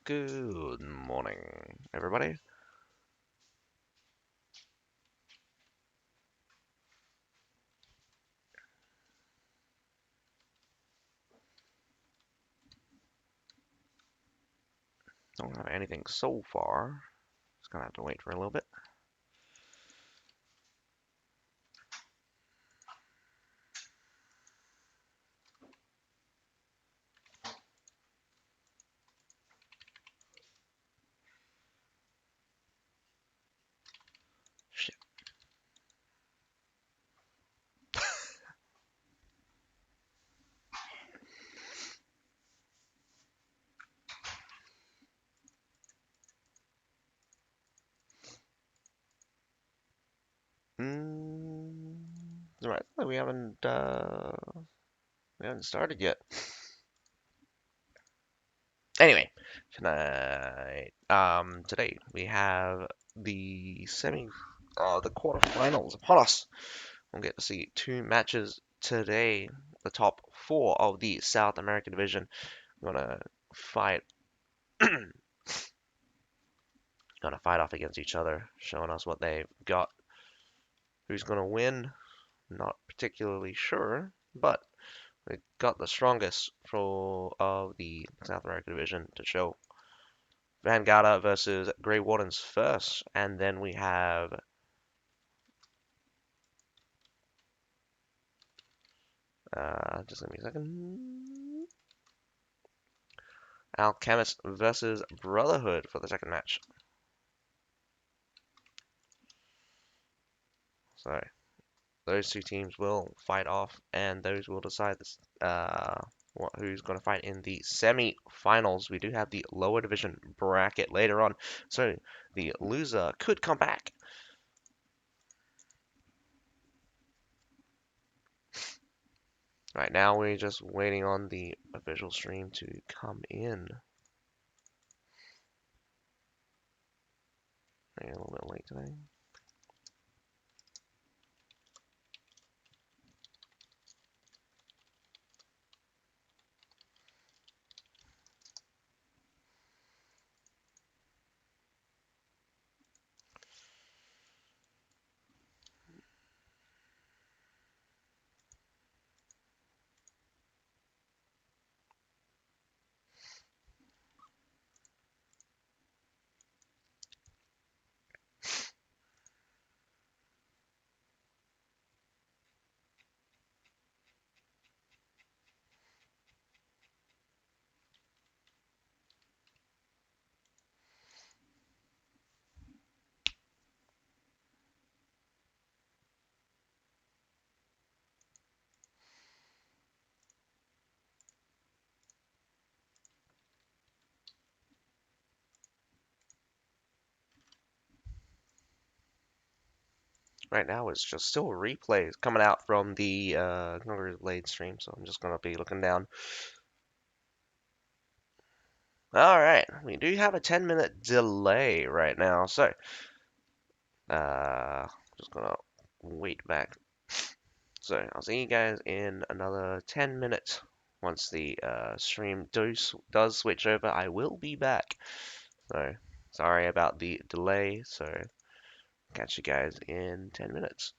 Good morning, everybody. Don't have anything so far. Just gonna have to wait for a little bit. Shit. Right. We haven't started yet. Anyway, today we have the quarterfinals upon us. We'll get to see two matches today. The top four of the South American division gonna fight gonna fight off against each other, showing us what they've got. Who's gonna win? Not particularly sure, but we got the strongest of the South American division to show. Vanguard versus Grey Wardens first, and then we have just give me a second. Alchemist versus Brotherhood for the second match. So those two teams will fight off, and those will decide this, who's going to fight in the semi-finals. We do have the lower division bracket later on, so the loser could come back. Right now, we're just waiting on the official stream to come in. Maybe a little bit late today. Right now, it's just still replays coming out from the Conqueror's Blade stream, so I'm just going to be looking down. Alright, we do have a 10-minute delay right now, so just gonna wait back. So I'll see you guys in another 10 minutes. Once the stream does switch over, I will be back. So sorry about the delay, so catch you guys in 10 minutes.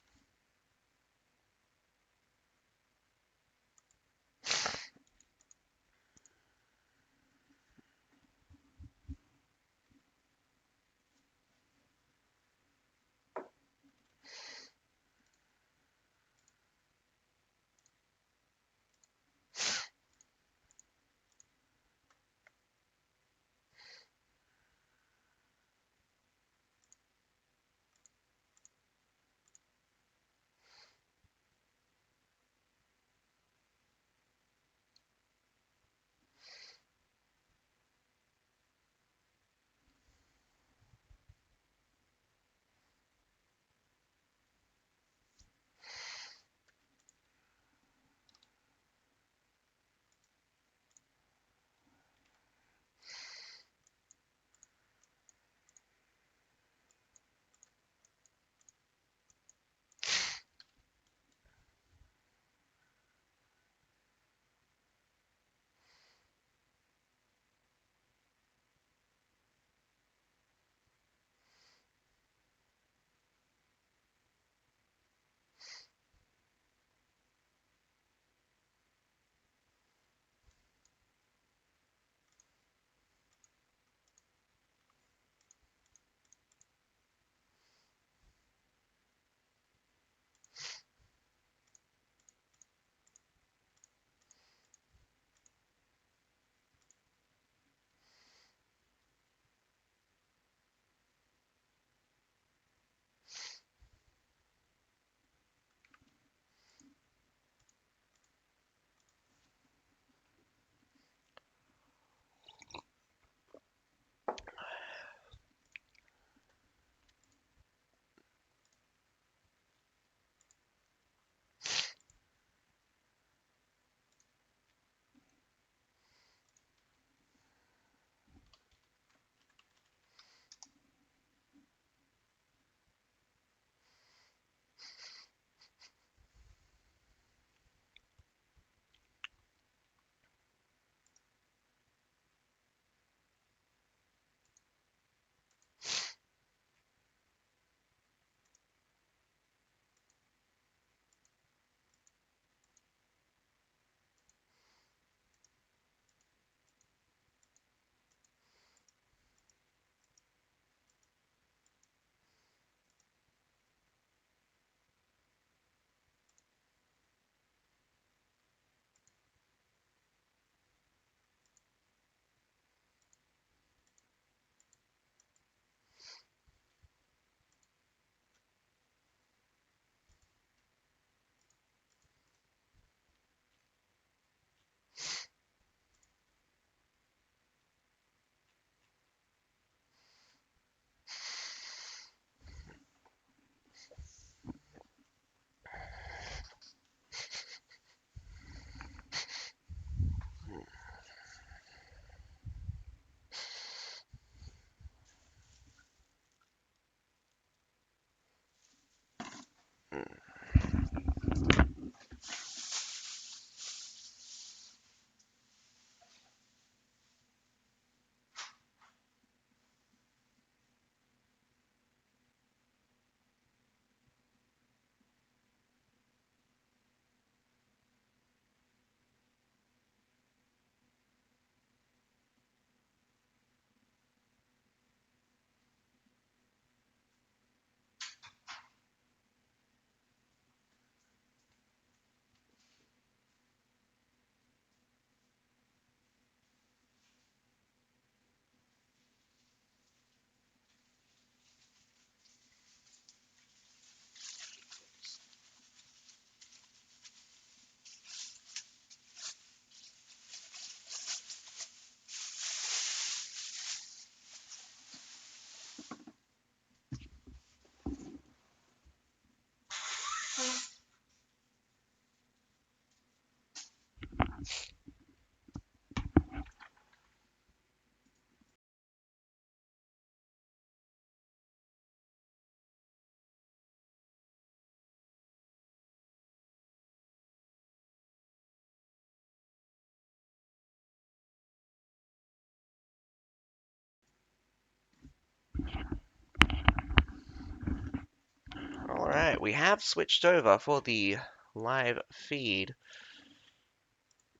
Alright, we have switched over for the live feed.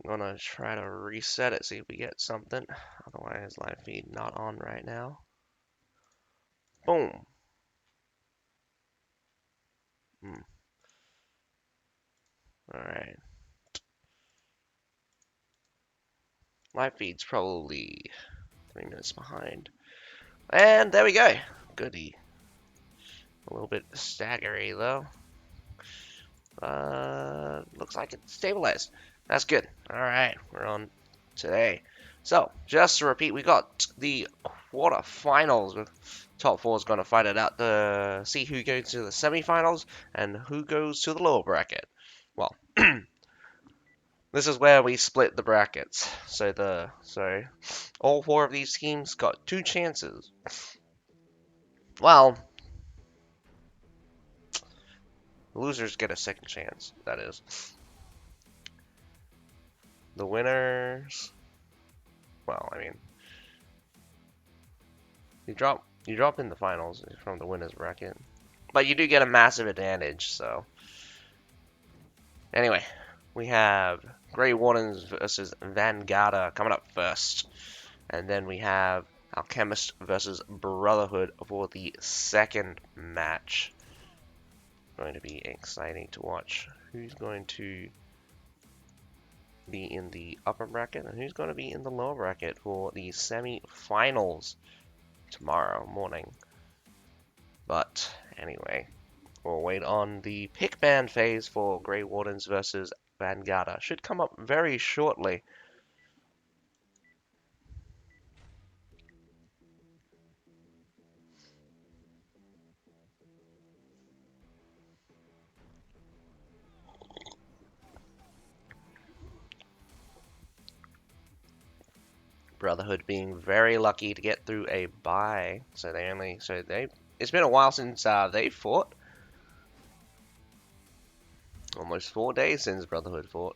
I'm gonna try to reset it, see if we get something. Otherwise, live feed not on right now. Boom. Alright. Live feed's probably 3 minutes behind. And there we go. Goody. A little bit staggery though. Looks like it's stabilized. That's good. Alright, we're on today. So, just to repeat, we got the quarterfinals with top four is going to fight it out to see who goes to the semifinals and who goes to the lower bracket. Well, this is where we split the brackets. So all four of these teams got 2 chances. Well, losers get a second chance, that is. The winners, well, I mean, you drop in the finals from the winners bracket. But you do get a massive advantage, so. Anyway, we have Grey Wardens versus Vanguard coming up first. And then we have Alchemist versus Brotherhood for the second match. Going to be exciting to watch. Who's going to be in the upper bracket and who's going to be in the lower bracket for the semi-finals tomorrow morning. But anyway, we'll wait on the pick ban phase for Grey Wardens versus Vanguard. Should come up very shortly. Brotherhood being very lucky to get through a bye, it's been a while since they fought. Almost 4 days since Brotherhood fought.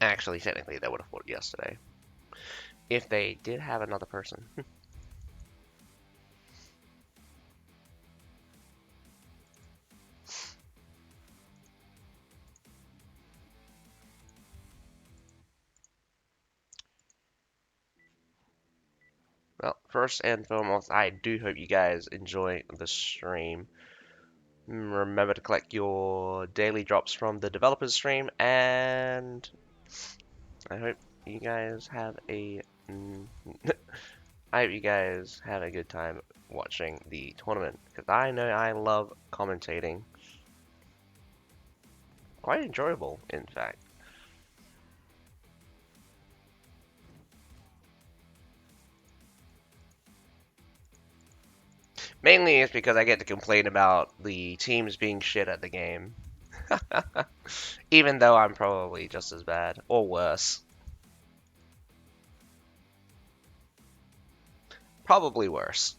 Actually, technically, they would have fought yesterday if they did have another person. Well, first and foremost, I do hope you guys enjoy the stream. Remember to collect your daily drops from the developers stream, and I hope you guys have a I hope you guys have a good time watching the tournament, because I know I love commentating. Quite enjoyable, in fact. Mainly it's because I get to complain about the teams being shit at the game. Even though I'm probably just as bad or worse. Probably worse.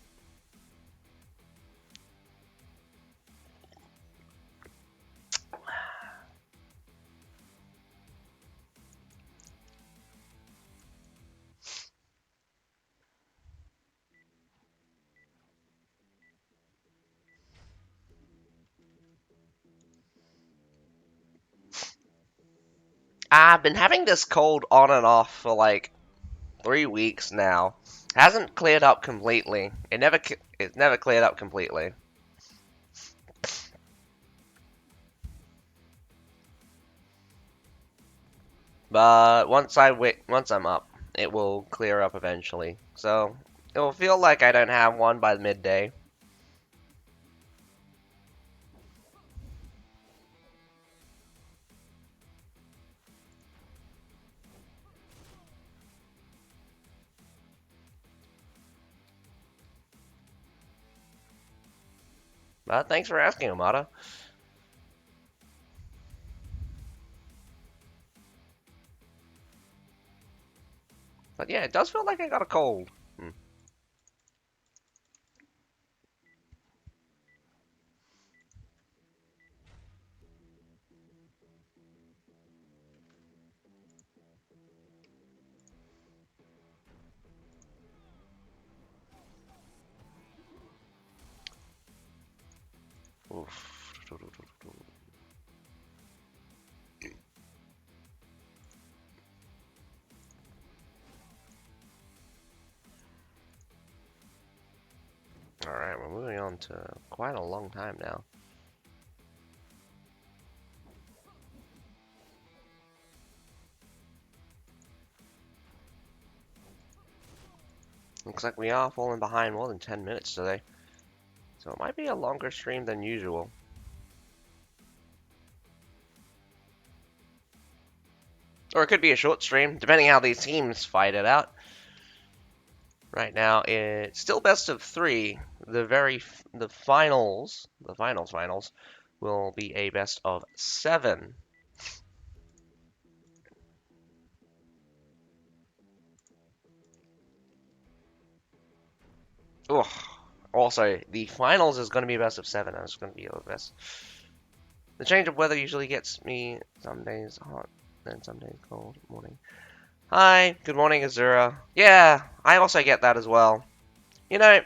I've been having this cold on and off for like 3 weeks now. Hasn't cleared up completely. It never cleared up completely. But once I'm up, it will clear up eventually. So it will feel like I don't have one by midday. But thanks for asking, Amada. But yeah, it does feel like I got a cold. Hmm. Oof. Alright, we're moving on to quite a long time now. Looks like we are falling behind more than 10 minutes today. So it might be a longer stream than usual. Or it could be a short stream, depending how these teams fight it out. Right now, it's still best of three. The finals will be a best of 7. Ugh. Also, the finals is going to be best of 7. That's going to be the best. The change of weather usually gets me some days hot, then some days cold. Morning. Hi, good morning, Azura. Yeah, I also get that as well. You know,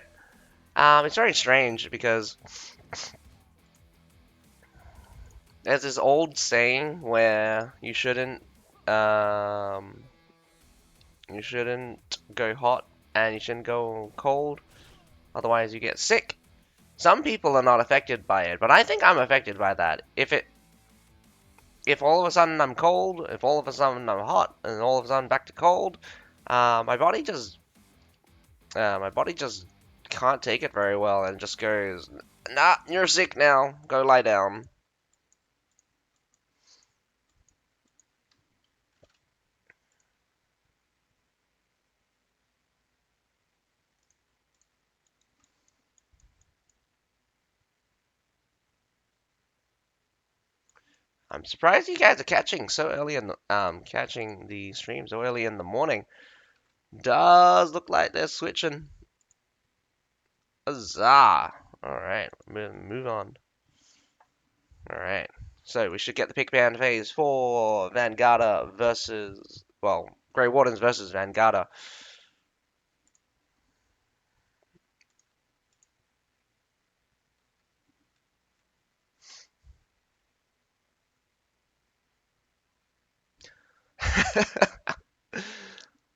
it's very strange because there's this old saying where um, you shouldn't go hot and you shouldn't go cold, otherwise you get sick. Some people are not affected by it, but I think I'm affected by that. If all of a sudden I'm cold, if all of a sudden I'm hot, and all of a sudden back to cold, my body just can't take it very well and just goes, nah, you're sick now. Go lie down. I'm surprised you guys are catching the stream so early in the morning. Does look like they're switching. Huzzah! Alright, move on. Alright. So we should get the pick band phase for Vanguarda versus, well, Grey Wardens versus Vanguarda.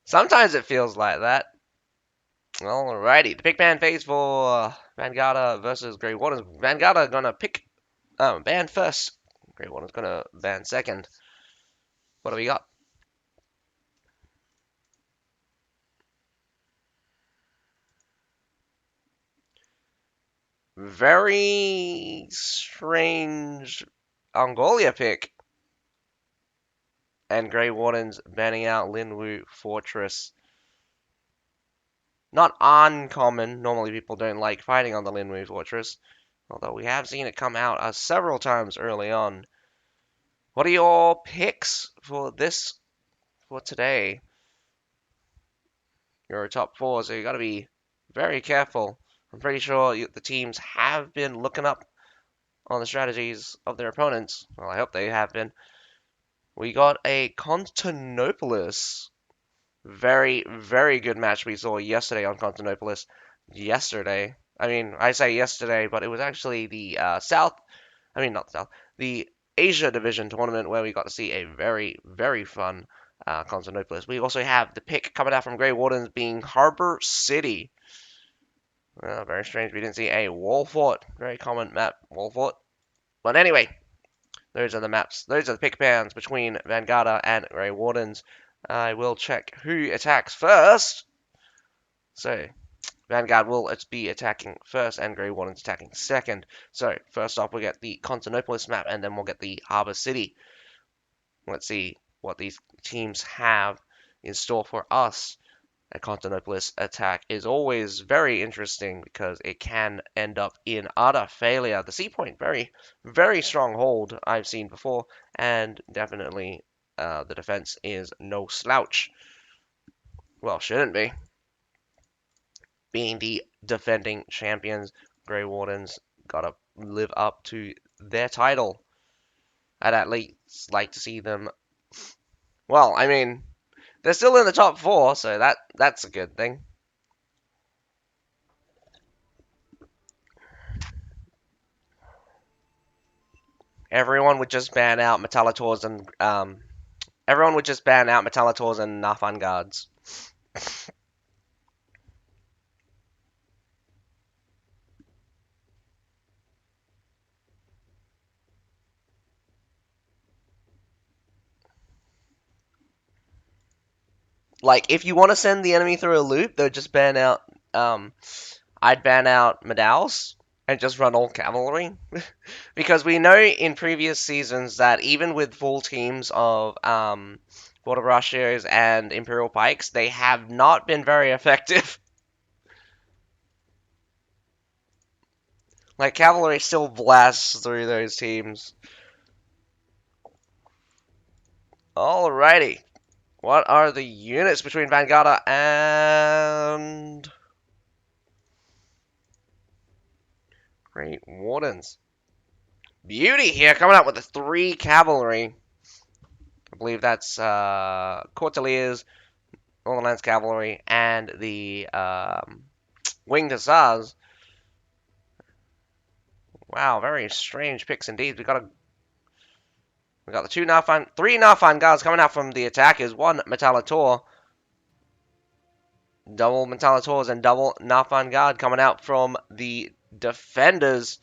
Sometimes it feels like that. Alrighty, the pick band phase for Vanguarda versus Grey Wardens. Vanguarda gonna pick ban first. Grey Warden's gonna ban second. What do we got? Very strange Angolia pick. And Grey Wardens banning out Linwu Fortress. Not uncommon. Normally people don't like fighting on the Linwu Fortress. Although we have seen it come out several times early on. What are your picks for today? Your top four, so you got to be very careful. I'm pretty sure the teams have been looking up on the strategies of their opponents. Well, I hope they have been. We got a Constantinopolis. Very, very good match we saw yesterday on Constantinopolis. Yesterday. I mean, I say yesterday, but it was actually the not South, the Asia Division tournament where we got to see a very, very fun Constantinopolis. We also have the pick coming out from Grey Wardens being Harbor City. Well, very strange. We didn't see a wall fort. Very common map, wall fort. But anyway, those are the maps. Those are the pick bands between Vanguard and Grey Wardens. I will check who attacks first. So, Vanguard will be attacking first and Grey Wardens attacking second. So, first off, we get the Constantinopolis map and then we'll get the Harbor City. Let's see what these teams have in store for us. A Constantinopolis attack is always very interesting because it can end up in utter failure. The Sea Point, very, very strong hold I've seen before, and definitely the defense is no slouch. Well, shouldn't be. Being the defending champions, Grey Wardens gotta live up to their title. I'd at least like to see them. Well, I mean, they're still in the top four, so that's a good thing. Everyone would just ban out Metallators and everyone would just ban out Metallators and Nafan guards. Like, if you want to send the enemy through a loop, they'll just ban out. I'd ban out Medals and just run all cavalry. Because we know in previous seasons that even with full teams of Border Rushers and Imperial Pikes, they have not been very effective. Like, cavalry still blasts through those teams. Alrighty. What are the units between Vanguard and Great Wardens? Beauty here, coming up with the 3 cavalry. I believe that's Courtiers, Northern Cavalry, and the Winged Hussars. Wow, very strange picks indeed. We got the 3 Nafan guards coming out from the attackers, 1 Metallitor, double Metallators and double Nafan guard coming out from the defenders.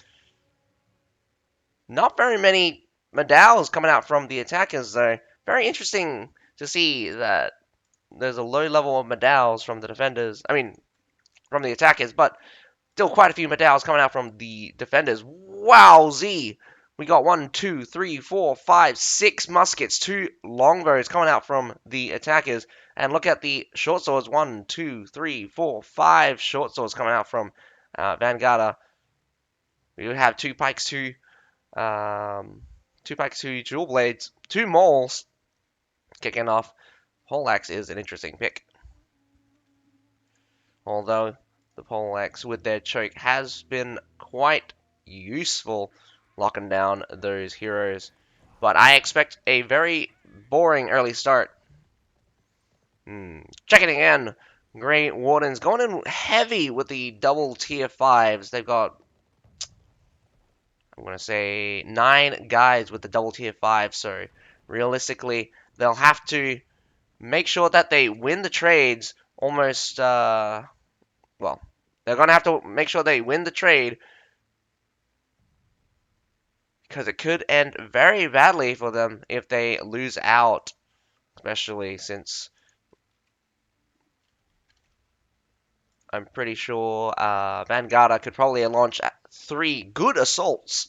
Not very many Medals coming out from the attackers, though. Very interesting to see that there's a low level of Medals from the defenders. I mean, from the attackers, but still quite a few Medals coming out from the defenders. Wowzee! We got 1, 2, 3, 4, 5, 6 muskets, 2 longbows coming out from the attackers. And look at the short swords. 1, 2, 3, 4, 5 short swords coming out from Vanguard. We would have 2 pikes, 2 pikes, 2 dual blades, 2 mauls kicking off. Poleaxe is an interesting pick. Although the Poleaxe with their choke has been quite useful locking down those heroes. But I expect a very boring early start. Checking again. Grey Wardens going in heavy with the double tier 5s. They've got, I'm going to say, 9 guys with the double tier 5. So realistically, they'll have to make sure that they win the trades almost, well, they're going to have to make sure they win the trade because it could end very badly for them if they lose out, especially since I'm pretty sure Vanguard could probably launch 3 good assaults,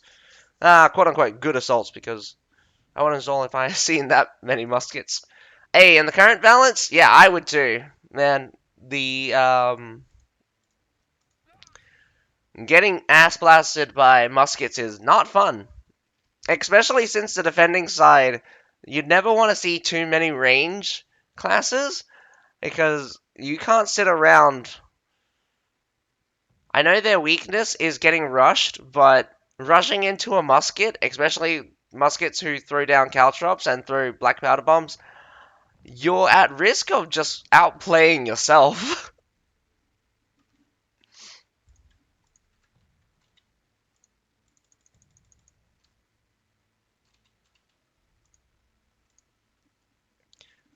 quote-unquote good assaults, because I wouldn't install if I had seen that many muskets. Hey, in the current balance, yeah, I would too. Man, the getting ass blasted by muskets is not fun. Especially since the defending side, you'd never want to see too many range classes because you can't sit around. I know their weakness is getting rushed, but rushing into a musket, especially muskets who throw down caltrops and throw black powder bombs, you're at risk of just outplaying yourself.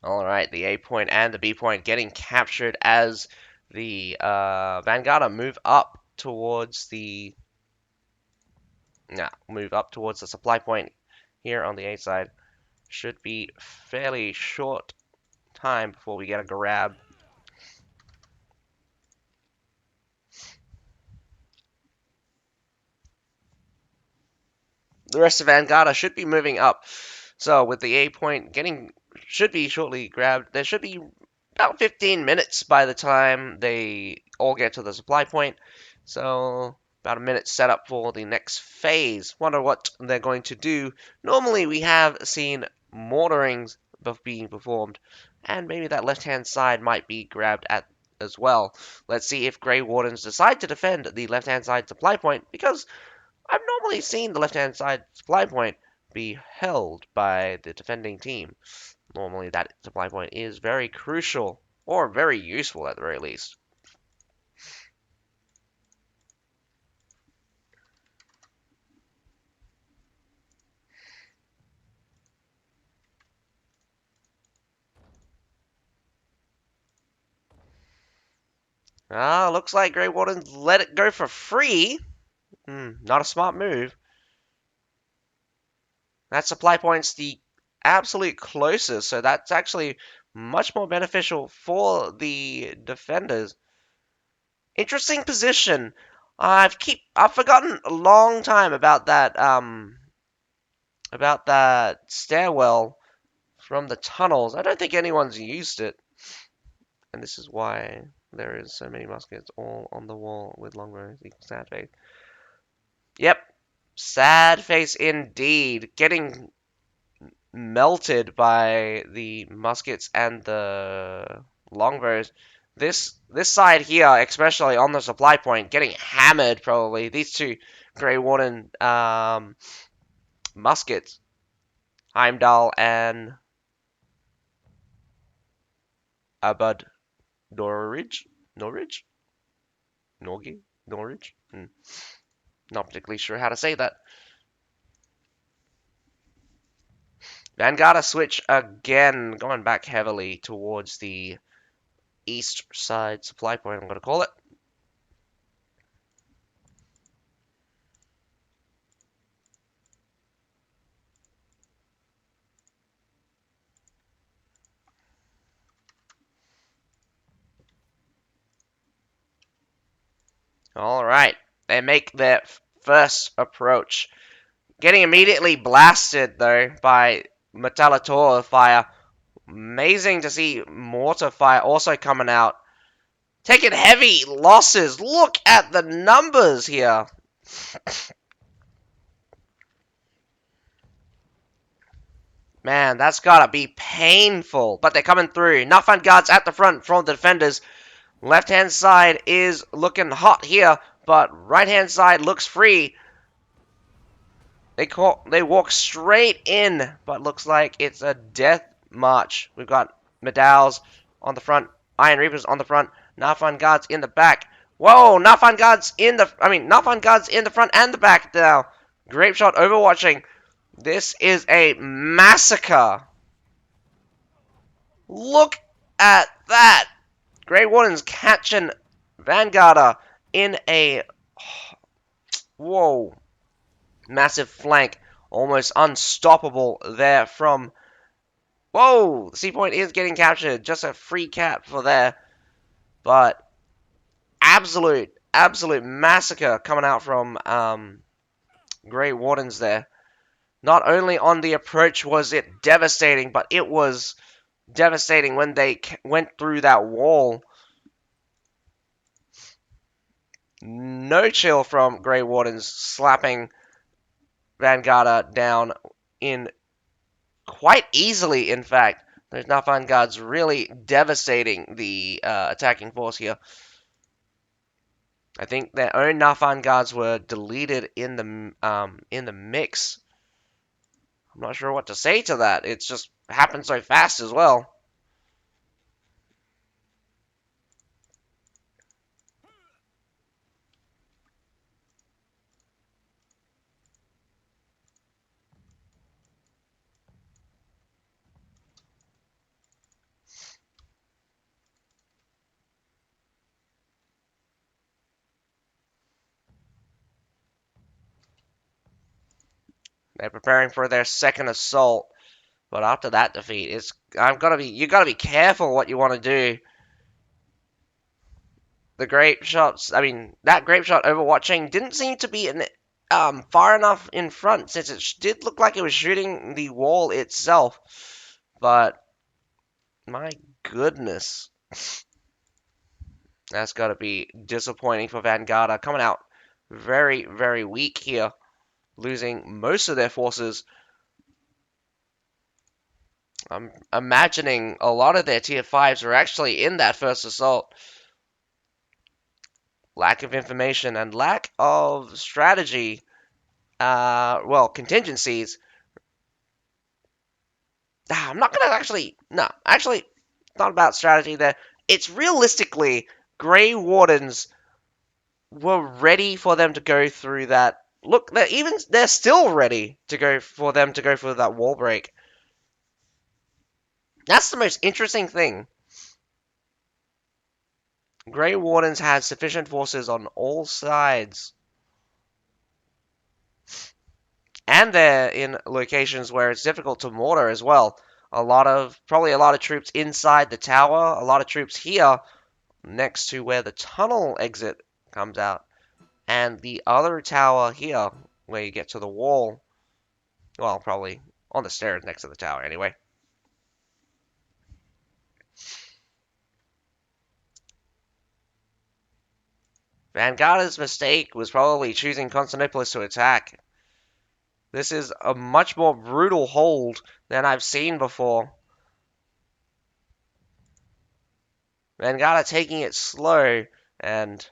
Alright, the A point and the B point getting captured as the Vanguard move up towards the supply point here on the A side. Should be fairly short time before we get a grab. The rest of Vanguard should be moving up. So with the A point should be shortly grabbed, there should be about 15 minutes by the time they all get to the supply point. So about a minute set up for the next phase. Wonder what they're going to do. Normally we have seen mortarings being performed, and maybe that left-hand side might be grabbed at as well. Let's see if Grey Wardens decide to defend the left-hand side supply point, because I've normally seen the left-hand side supply point be held by the defending team. Normally that supply point is very crucial, or very useful at the very least. Looks like Grey Wardens let it go for free. Not a smart move. That supply point's the absolute closest, so that's actually much more beneficial for the defenders. Interesting position. I've forgotten a long time about that stairwell from the tunnels. I don't think anyone's used it, and this is why there is so many muskets all on the wall with longbows. Sad face. Yep, sad face indeed. Getting melted by the muskets and the longbows. This side here, especially on the supply point, getting hammered probably. These two Grey Warden muskets, Heimdall and Abud Norwich, Norwich. Not particularly sure how to say that. Vanguard switch again, going back heavily towards the east side supply point, I'm going to call it. Alright, they make their first approach. Getting immediately blasted, though, by Metallitor fire. Amazing to see Mortar fire also coming out. Taking heavy losses. Look at the numbers here. Man, that's gotta be painful. But they're coming through. Enough guards at the front from the defenders. Left-hand side is looking hot here, but right-hand side looks free. They walk straight in, but looks like it's a death march. We've got Medals on the front, Iron Reapers on the front, Nafan guards in the back. Whoa, Nafan guards in the front and the back now. Grape shot overwatching. This is a massacre. Look at that. Grey Warden's catching Vanguarder in a whoa, massive flank, almost unstoppable there from. Whoa, the C point is getting captured. Just a free cap for there, but absolute massacre coming out from Grey Wardens there. Not only on the approach was it devastating, but it was devastating when they went through that wall. No chill from Grey Wardens, slapping Vanguard down in quite easily, in fact. Those Nafan Guards really devastating the attacking force here. I think their own Nafan Guards were deleted in the mix. I'm not sure what to say to that. It's just happened so fast as well. They're preparing for their second assault, but after that defeat, you gotta be careful what you want to do. The grape shots, I mean, that grape shot overwatching didn't seem to be far enough in front, since it did look like it was shooting the wall itself. But my goodness, that's got to be disappointing for Vanguard. Coming out very, very weak here, losing most of their forces. I'm imagining a lot of their tier 5s are actually in that first assault. Lack of information and lack of strategy, well, contingencies. I'm not going to actually, no, actually, it's not about strategy there. It's realistically, Grey Wardens were ready for them to go through that. Look, they're still ready to go for them to go for that wall break. That's the most interesting thing. Grey Wardens had sufficient forces on all sides. And they're in locations where it's difficult to mortar as well. Probably a lot of troops inside the tower, a lot of troops here next to where the tunnel exit comes out. And the other tower here, where you get to the wall, well, probably on the stairs next to the tower anyway. Vanguard's mistake was probably choosing Constantinopolis to attack. This is a much more brutal hold than I've seen before. Vanguard taking it slow and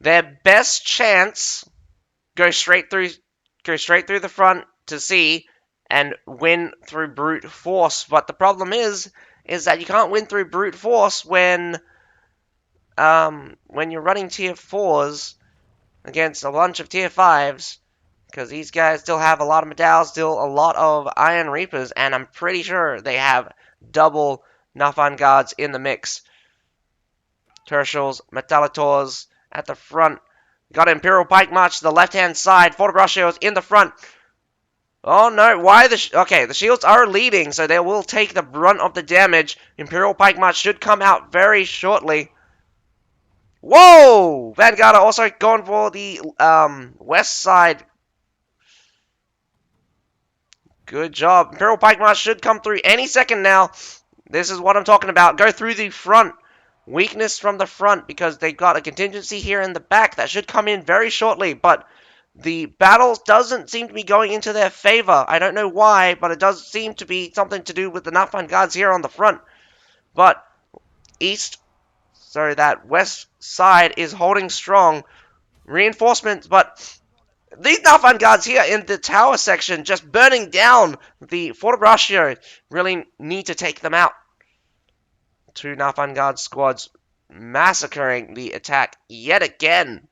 their best chance go straight through the front to C and win through brute force. But the problem is that you can't win through brute force when you're running tier 4s against a bunch of tier 5s, because these guys still have a lot of medals, still a lot of Iron Reapers, and I'm pretty sure they have double Nafan Guards in the mix. Tertials, Metallators at the front. Got Imperial Pike March to the left-hand side. Fortibraccios in the front. Oh no, why okay, the shields are leading, so they will take the brunt of the damage. Imperial Pike March should come out very shortly. Whoa! Vanguard are also going for the west side. Good job. Imperial Pike March should come through any second now. This is what I'm talking about. Go through the front. Weakness from the front, because they've got a contingency here in the back that should come in very shortly, but the battle doesn't seem to be going into their favor. I don't know why, but it does seem to be something to do with the Nafan Guards here on the front. But that west side is holding strong. Reinforcements, but these Nafan Guards here in the tower section just burning down the Fortibraccio. Really need to take them out. Two Nafan Guard squads massacring the attack yet again.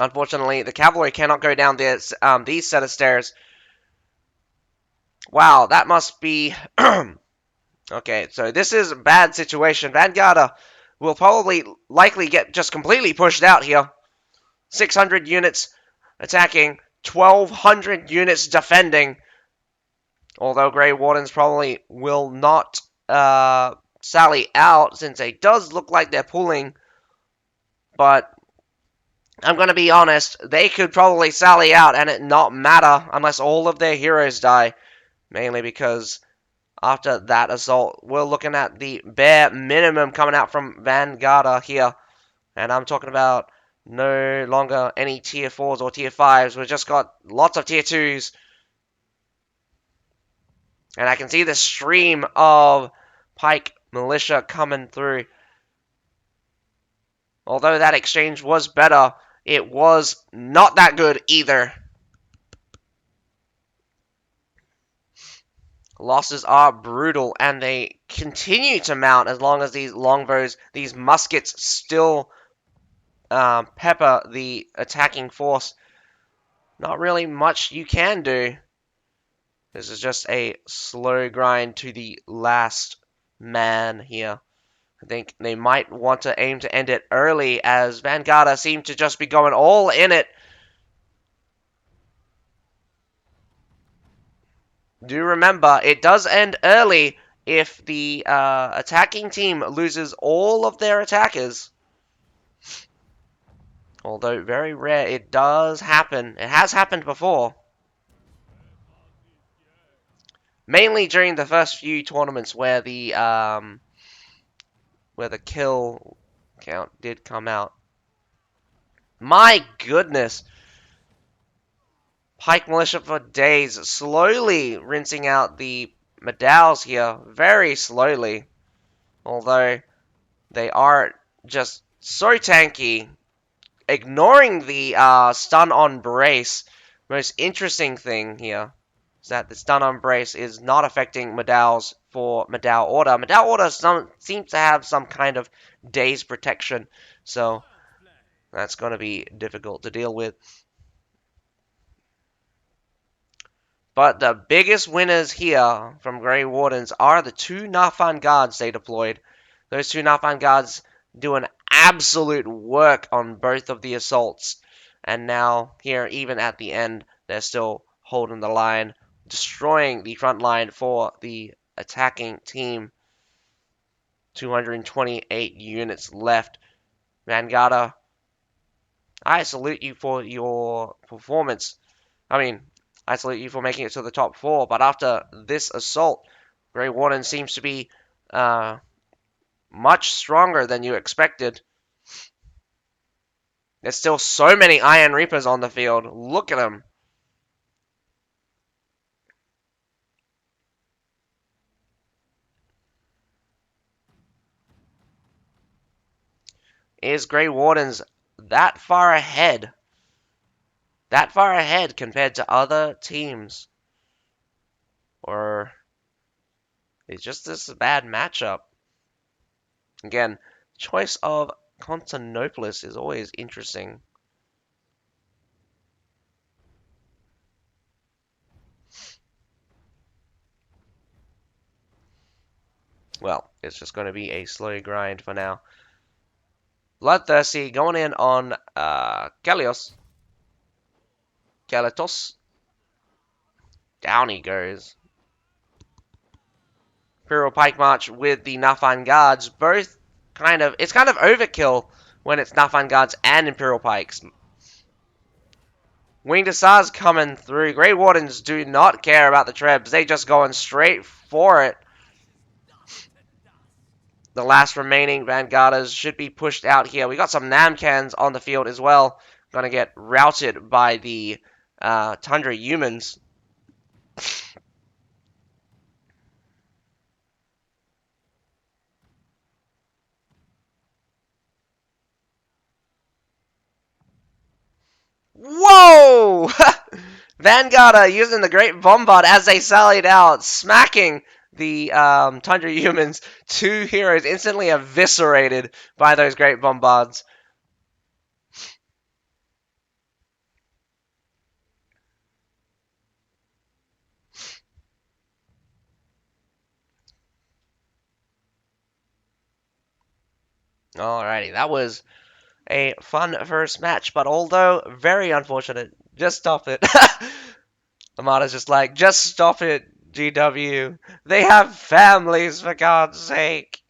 Unfortunately, the cavalry cannot go down these set of stairs. Wow, that must be... Okay, so this is a bad situation. Vanguard will probably likely get just completely pushed out here. 600 units attacking, 1,200 units defending. Although Grey Wardens probably will not sally out, since it does look like they're pulling. But I'm going to be honest, they could probably sally out and it not matter unless all of their heroes die. Mainly because after that assault. We're looking at the bare minimum coming out from Vanguard here. And I'm talking about no longer any tier 4s or tier 5s. We've just got lots of tier 2s. And I can see the stream of Pike Militia coming through. Although that exchange was better, it was not that good either. Losses are brutal, and they continue to mount as long as these longbows, these muskets, still pepper the attacking force. Not really much you can do. This is just a slow grind to the last man here. I think they might want to aim to end it early, as Vanguard seem to just be going all in it. Do remember, it does end early if the attacking team loses all of their attackers. Although very rare, it does happen. It has happened before. Mainly during the first few tournaments where the kill count did come out. My goodness. Pike Militia for days, slowly rinsing out the medals here, very slowly. Although they are just so tanky. Ignoring the stun on brace. Most interesting thing here is that the stun on brace is not affecting medals for medal order. Medal order seems to have some kind of daze protection, so that's going to be difficult to deal with. But the biggest winners here from Grey Wardens are the two Nafan guards they deployed. Those two Nafan guards doing absolute work on both of the assaults. And now, here, even at the end, they're still holding the line, destroying the front line for the attacking team. 228 units left. Vanguard, I salute you for your performance. I mean, I salute you for making it to the top 4, but after this assault, Grey Warden seems to be much stronger than you expected. There's still so many Iron Reapers on the field. Look at them. Is Grey Wardens that far ahead? That far ahead compared to other teams? Or is just this a bad matchup? Again, choice of Constantinopolis is always interesting. Well, it's just going to be a slow grind for now. Bloodthirsty going in on Kalios. Kalatos. Down he goes. Imperial Pike March with the Nafan Guards. Both it's kind of overkill when it's Nafan Guards and Imperial Pikes. Winged Hussars coming through. Grey Wardens do not care about the Trebs. They just going straight for it. The last remaining Vanguarders should be pushed out here. We got some Namcans on the field as well. Gonna get routed by the Tundra humans. Whoa! Vanguard using the Great Bombard as they sallied out, smacking the Tundra humans. Two heroes instantly eviscerated by those Great Bombards. Alrighty, that was a fun first match, but although very unfortunate, just stop it. Amada's just like, just stop it, GW. They have families, for God's sake.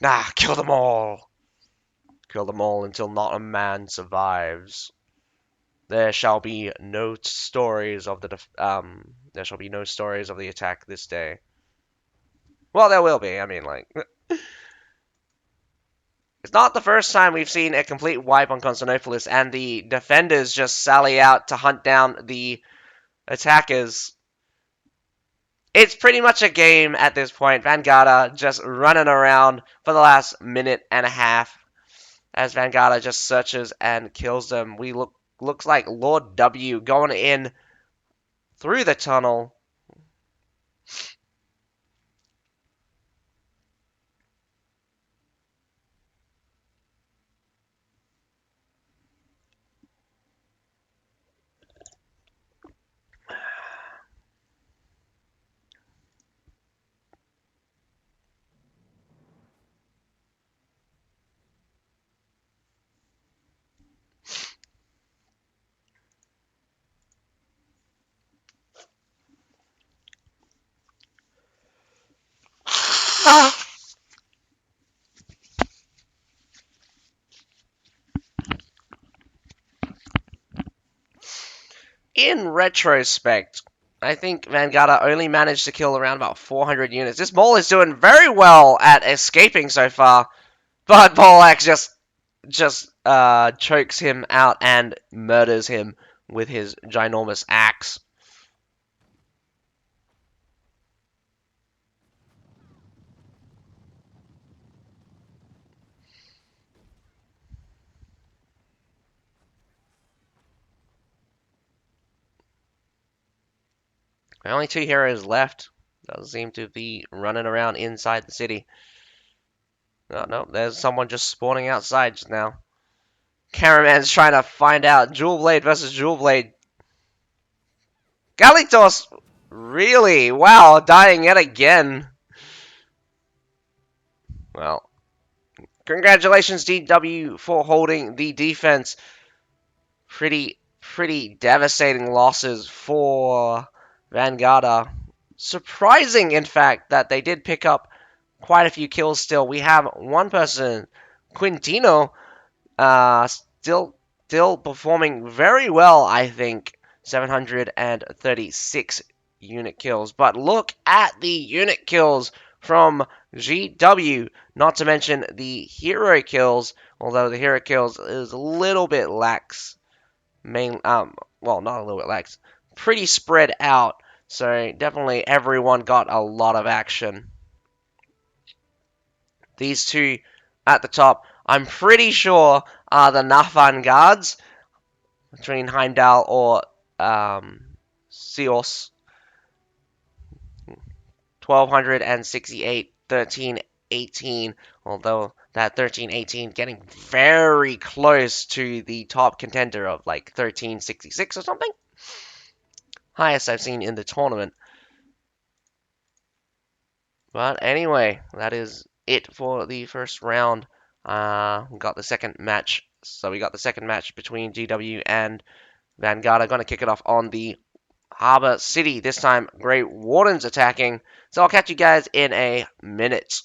Nah, kill them all. Kill them all until not a man survives. There shall be no stories of the attack this day. Well, there will be. I mean, like, it's not the first time we've seen a complete wipe on Constantinopolis, and the defenders just sally out to hunt down the attackers. It's pretty much a game at this point. Vanguard just running around for the last minute and a half as Vanguard just searches and kills them. Looks like Lord W going in through the tunnel. In retrospect, I think Vanguard only managed to kill around about 400 units. This mole is doing very well at escaping so far, but Bolak just chokes him out and murders him with his ginormous axe. The only two heroes left doesn't seem to be running around inside the city. Oh, no, there's someone just spawning outside just now. Cameraman's trying to find out Jewel Blade versus Jewel Blade. Galitos, really? Wow, dying yet again. Well, congratulations, DW, for holding the defense. Pretty devastating losses for Vanguard. Surprising, in fact, that they did pick up quite a few kills still. We have one person, Quintino, still performing very well, I think. 736 unit kills. But look at the unit kills from GW, not to mention the hero kills, although the hero kills is a little bit lax. Well, not a little bit lax, pretty spread out. So definitely everyone got a lot of action. These two at the top, I'm pretty sure are the Nafan guards between Heimdall or Seos. 1268, 1318. Although that 1318 getting very close to the top contender of like 1366 or something. Highest I've seen in the tournament. But anyway, that is it for the first round. We got the second match. So we got the second match between GW and Vanguard. I'm going to kick it off on the Harbor City. This time, Grey Wardens attacking. So I'll catch you guys in a minute.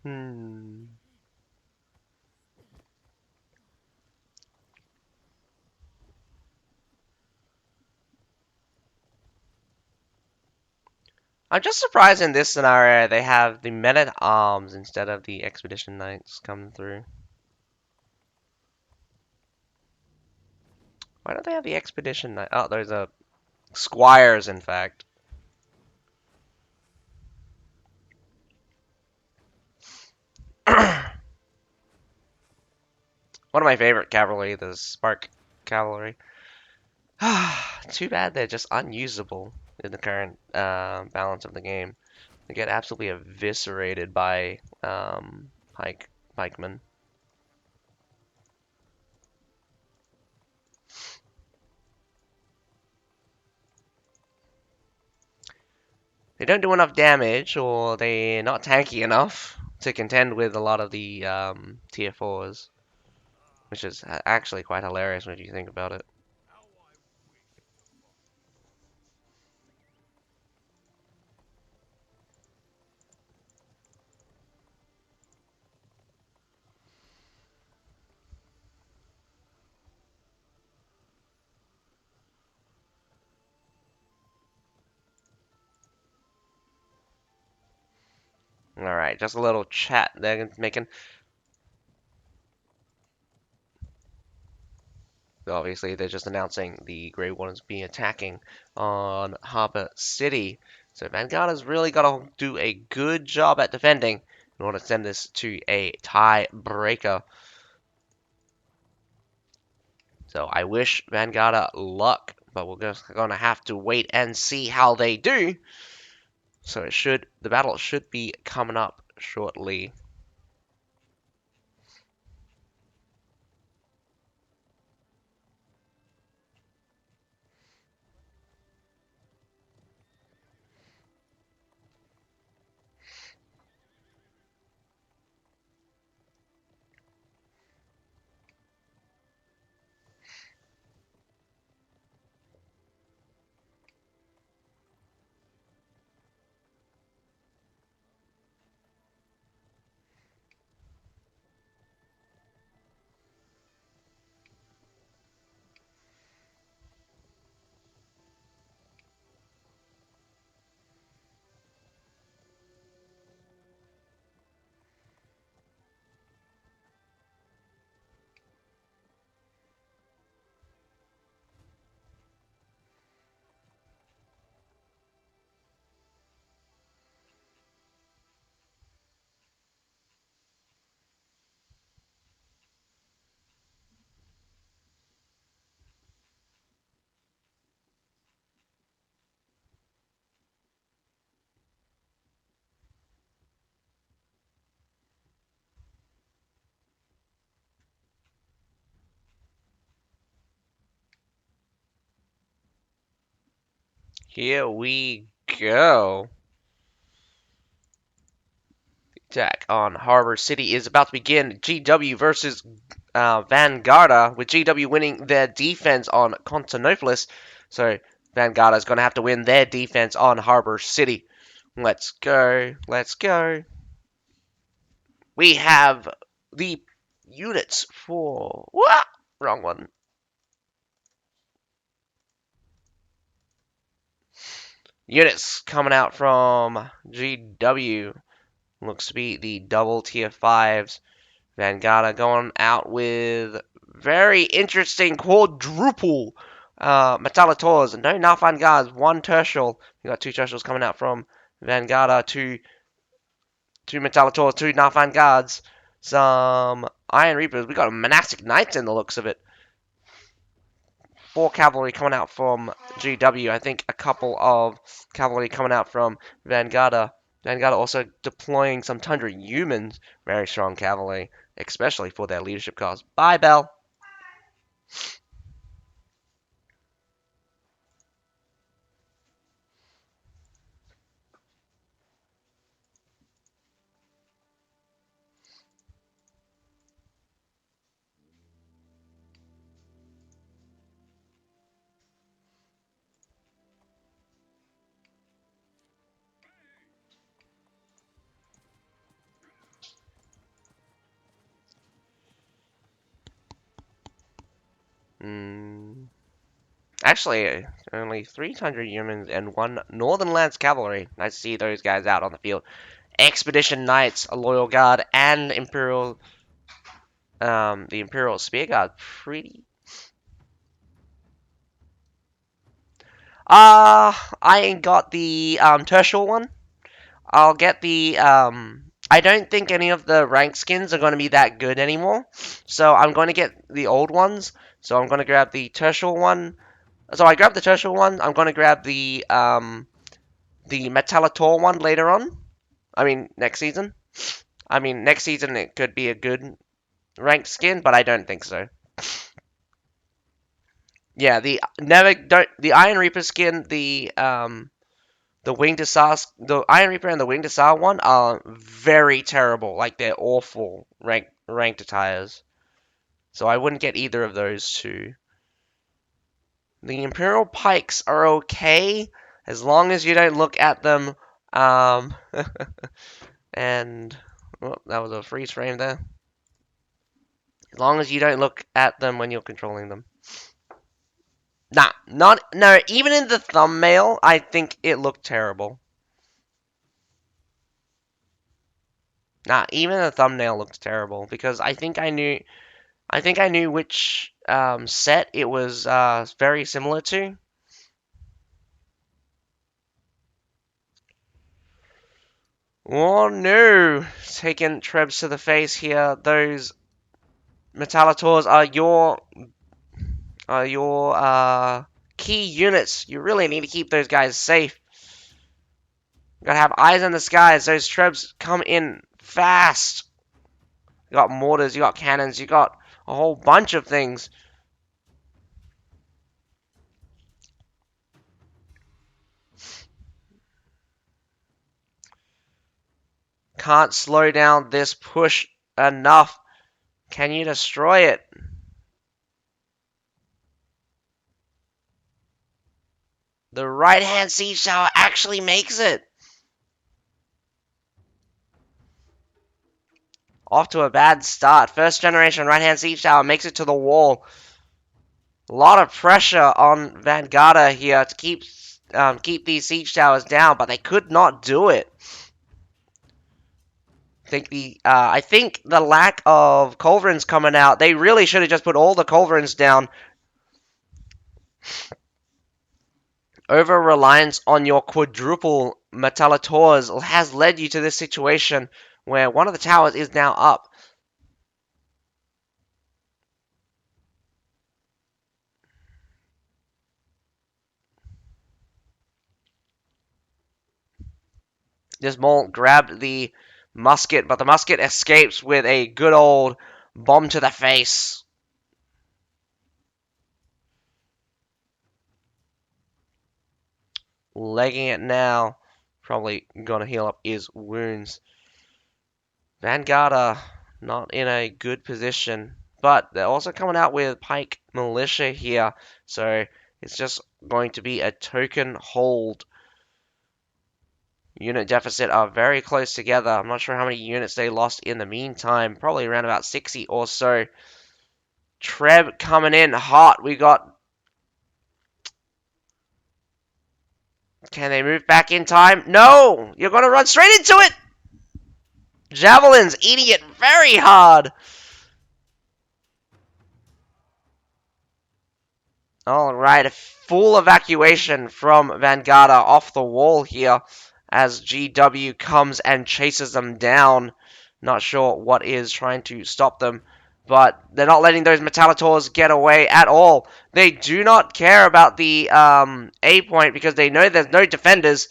Hmm. I'm just surprised in this scenario they have the men-at-arms instead of the expedition knights coming through. Why don't they have the expedition knight? Oh, there's a squires, in fact. One of my favorite cavalry, the Spark cavalry. Too bad they're just unusable in the current balance of the game. They get absolutely eviscerated by pikemen. They don't do enough damage, or they're not tanky enough to contend with a lot of the tier 4s, which is actually quite hilarious when you think about it. Alright, just a little chat they're making. Obviously, they're just announcing the Grey Warden's be attacking on Harbor City. So Vanguard has really got to do a good job at defending in order to send this to a tiebreaker. So I wish Vanguard luck, but we're just going to have to wait and see how they do. So the battle should be coming up shortly. Here we go. Attack on Harbor City is about to begin. GW versus Vanguarda, with GW winning their defense on Constantinopolis. So Vanguarda is going to have to win their defense on Harbor City. Let's go. Let's go. We have the units for... Wah! Wrong one. Units coming out from GW. Looks to be the double tier 5s. Vanguard going out with very interesting quadruple Metallators. No enough Vanguards, one Tertial. You got two Tertials coming out from Vanguard, two Metallators, two enough Vanguards, some Iron Reapers. We got a Monastic Knights in the looks of it. Four cavalry coming out from GW. I think a couple of cavalry coming out from Vanguard. Vanguard also deploying some Tundra humans. Very strong cavalry, especially for their leadership cause. Bye, Bell. Actually, only 300 humans and one Northern Lance Cavalry. Nice to see those guys out on the field. Expedition Knights, a Loyal Guard, and the Imperial Spear Guard. Pretty. I ain't got the Tertial one. I'll get the I don't think any of the rank skins are going to be that good anymore, so I'm going to get the old ones. So I'm going to grab the tertial one. So I grabbed the tertial one. I'm going to grab the Metallitor one later on. I mean next season. I mean next season it could be a good ranked skin, but I don't think so. Yeah, the Iron Reaper skin, the Winged Assassin, the Iron Reaper and the Winged Assassin one are very terrible. Like they're awful ranked attires. So I wouldn't get either of those two. The Imperial Pikes are okay as long as you don't look at them. Um, and well, that was a freeze frame there. As long as you don't look at them when you're controlling them. Nah, not no. Even in the thumbnail, I think it looked terrible. Nah, even the thumbnail looked terrible because I think I knew which set it was very similar to. Oh no! Taking Trebs to the face here. Those Metallitors are your key units. You really need to keep those guys safe. You gotta have eyes in the skies. Those Trebs come in fast. You got mortars, you got cannons, you got a whole bunch of things. Can't slow down this push enough. Can you destroy it? The right-hand siege tower actually makes it. Off to a bad start. First generation right-hand siege tower makes it to the wall. A lot of pressure on Vanguard here to keep these siege towers down, but they could not do it. I think the lack of culverins coming out, they really should have just put all the culverins down. Over reliance on your quadruple Metallitors has led you to this situation where one of the towers is now up. This Maul grabbed the musket, but the musket escapes with a good old bomb to the face. Legging it now. Probably gonna heal up his wounds. Vanguard not in a good position. But they're also coming out with Pike Militia here. So it's just going to be a token hold. Unit deficit are very close together. I'm not sure how many units they lost in the meantime. Probably around about 60 or so. Treb coming in hot. We got... Can they move back in time? No! You're going to run straight into it! Javelin's eating it very hard. Alright, full evacuation from Vanguard off the wall here as GW comes and chases them down. Not sure what is trying to stop them, but they're not letting those Metallitors get away at all. They do not care about the A point because they know there's no defenders.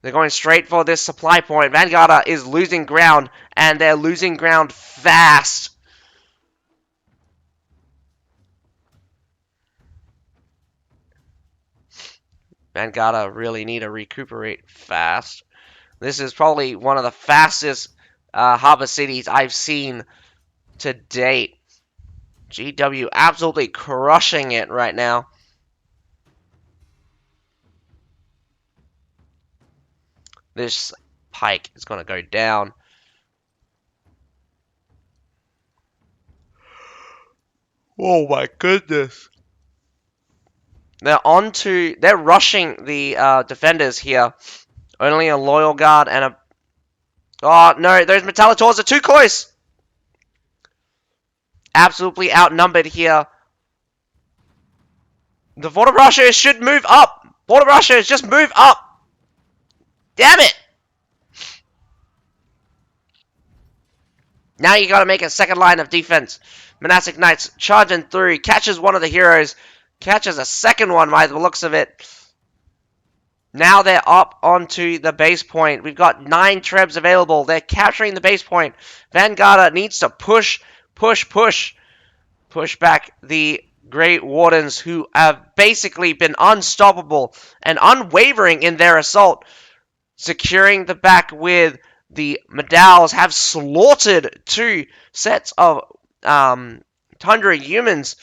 They're going straight for this supply point. Vanguard is losing ground, and they're losing ground fast. Vanguard really need to recuperate fast. This is probably one of the fastest harbor cities I've seen to date. GW absolutely crushing it right now. This pike is going to go down. Oh my goodness. They're rushing the defenders here. Only a loyal guard and a. Oh no, those Metallitors are too close. Absolutely outnumbered here. The Vortebrashers should move up. Vortebrashers, just move up. Damn it. Now you gotta make a second line of defense. Monastic Knights charging through, catches one of the heroes, catches a second one by the looks of it. Now they're up onto the base point. We've got 9 trebs available. They're capturing the base point. Vanguard needs to push back the Great Wardens, who have basically been unstoppable and unwavering in their assault. Securing the back with the Medals have slaughtered 2 sets of Tundra humans.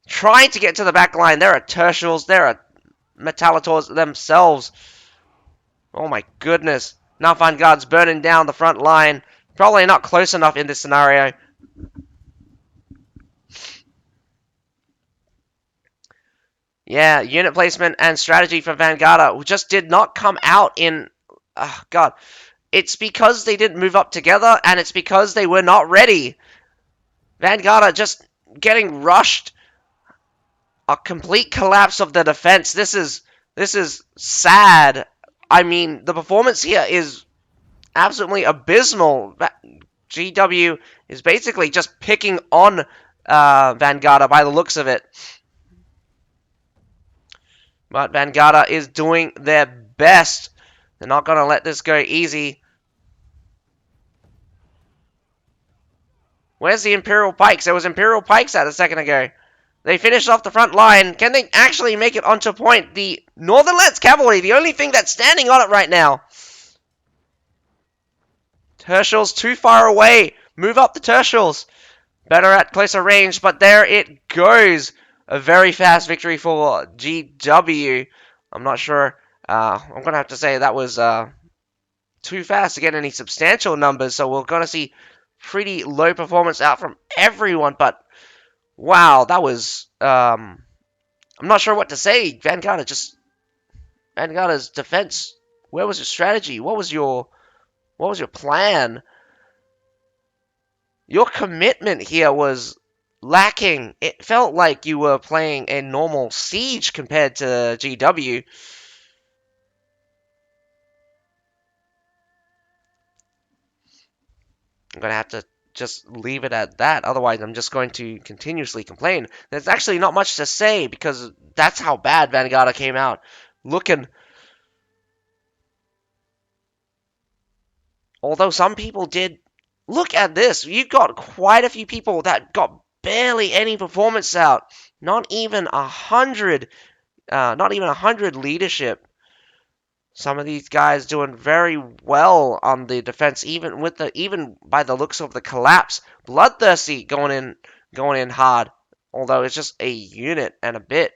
Trying to get to the back line. There are Tertials, there are Metallitors themselves. Oh my goodness. Now Vanguard's burning down the front line. Probably not close enough in this scenario. Yeah, unit placement and strategy for Vanguard just did not come out in... Oh, God. It's because they didn't move up together, and it's because they were not ready. Vanguard just getting rushed. A complete collapse of the defense. This is sad. I mean, the performance here is absolutely abysmal. GW is basically just picking on Vanguard by the looks of it. But Vanguard is doing their best. They're not going to let this go easy. Where's the Imperial Pikes? There was Imperial Pikes out a second ago. They finished off the front line. Can they actually make it onto point? The Northern Lands Cavalry, the only thing that's standing on it right now. Tertials too far away. Move up the Tertials. Better at closer range, but there it goes. A very fast victory for GW. I'm not sure. I'm going to have to say that was too fast to get any substantial numbers, so we're going to see pretty low performance out from everyone, but wow, that was... I'm not sure what to say. Vanguard's defense. Where was your strategy? What was your plan? Your commitment here was lacking. It felt like you were playing a normal siege compared to GW. I'm going to have to just leave it at that. Otherwise, I'm just going to continuously complain. There's actually not much to say because that's how bad Vanguard came out. Although some people did. Look at this. You got quite a few people that got barely any performance out. Not even 100. Not even 100 leadership. Some of these guys doing very well on the defense, even by the looks of the collapse. Bloodthirsty going in hard. Although it's just a unit and a bit.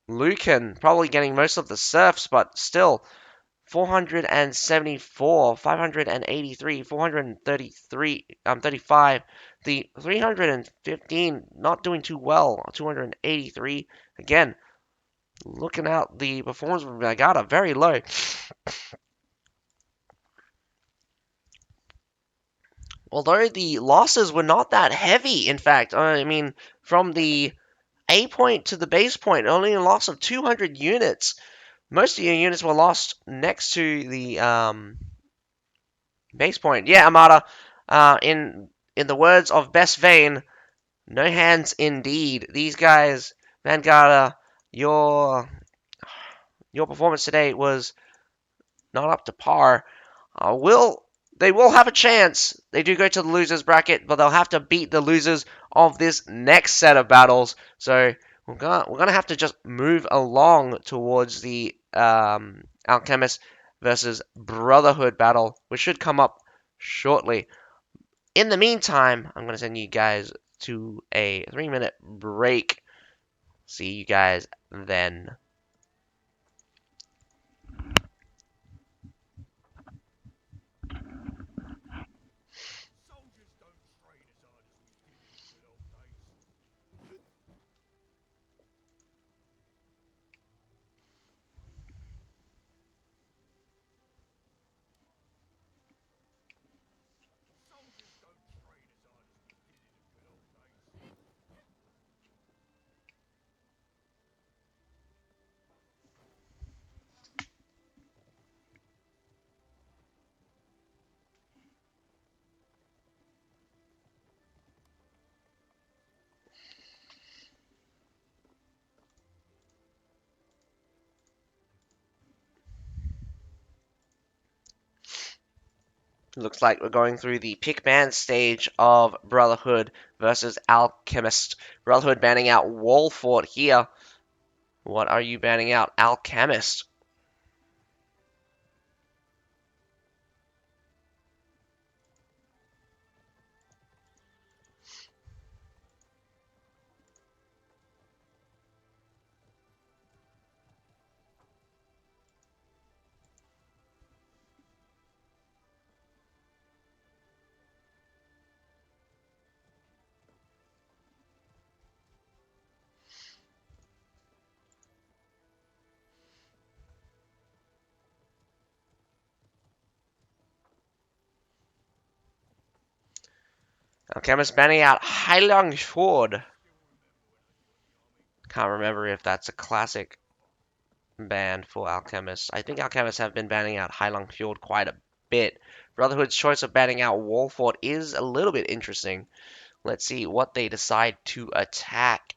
Lucan probably getting most of the serfs, but still 474, 583, 433, 35. The 315 not doing too well. 283 again. Looking out, the performance from Vanguard very low. Although the losses were not that heavy, in fact. I mean, from the A point to the base point, only a loss of 200 units. Most of your units were lost next to the base point. Yeah, Amada. In the words of Best Vane, no hands indeed. These guys, Vanguard, your performance today was not up to par. They will have a chance. They do go to the losers bracket, but they'll have to beat the losers of this next set of battles. So we're gonna have to just move along towards the Alchemist versus Brotherhood battle, which should come up shortly. In the meantime, I'm gonna send you guys to a 3-minute break. See you guys then. Looks like we're going through the pick ban stage of Brotherhood versus Alchemist. Brotherhood banning out Wall Fort here. What are you banning out? Alchemist. Alchemist banning out Heilong Ford. Can't remember if that's a classic ban for Alchemists. I think Alchemists have been banning out Heilong Fjord quite a bit. Brotherhood's choice of banning out Wallfort is a little bit interesting. Let's see what they decide to attack.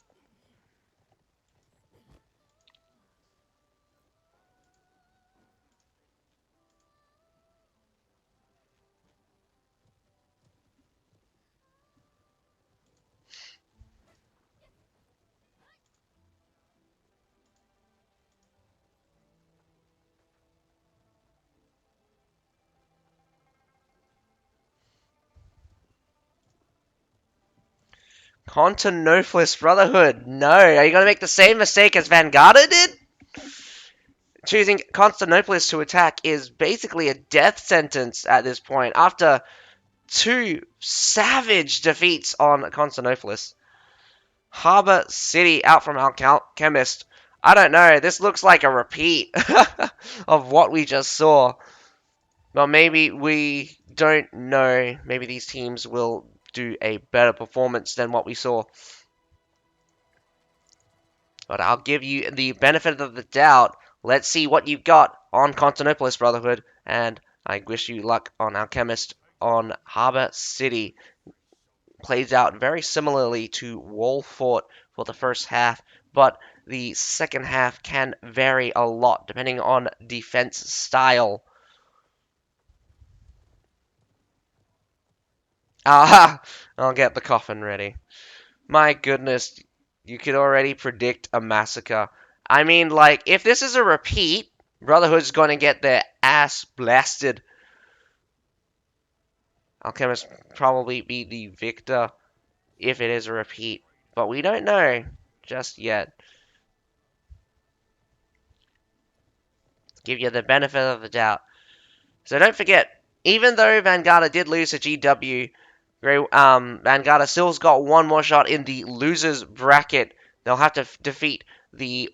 Contanopoulos Brotherhood. No, are you going to make the same mistake as Vanguarda did? Choosing Constantinopoulos to attack is basically a death sentence at this point after two savage defeats on Constantinopolis. Harbor City out from Alchemist. I don't know. This looks like a repeat of what we just saw. But maybe we don't know. Maybe these teams will do a better performance than what we saw. But I'll give you the benefit of the doubt. Let's see what you've got on Constantinopolis Brotherhood. And I wish you luck on Alchemist on Harbor City. Plays out very similarly to Wall Fort for the first half, but the second half can vary a lot depending on defense style. Ah, I'll get the coffin ready. My goodness, you could already predict a massacre. I mean, like, if this is a repeat, Brotherhood's going to get their ass blasted. Alchemist probably be the victor if it is a repeat, but we don't know just yet. Give you the benefit of the doubt. So don't forget, even though Vanguarda did lose to GW, Vanguarda still's got one more shot in the losers bracket. They'll have to defeat the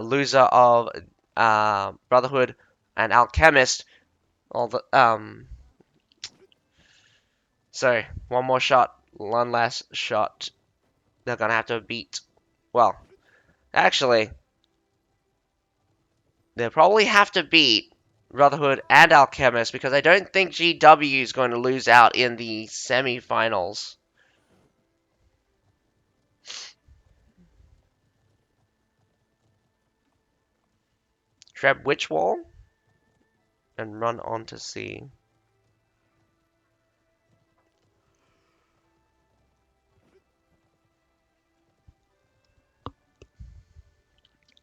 loser of Brotherhood and Alchemist. All the so one more shot, one last shot. They're gonna have to beat. Well, actually, they'll probably have to beat Brotherhood and Alchemist because I don't think GW is going to lose out in the semi-finals. Treb which wall? And run on to C.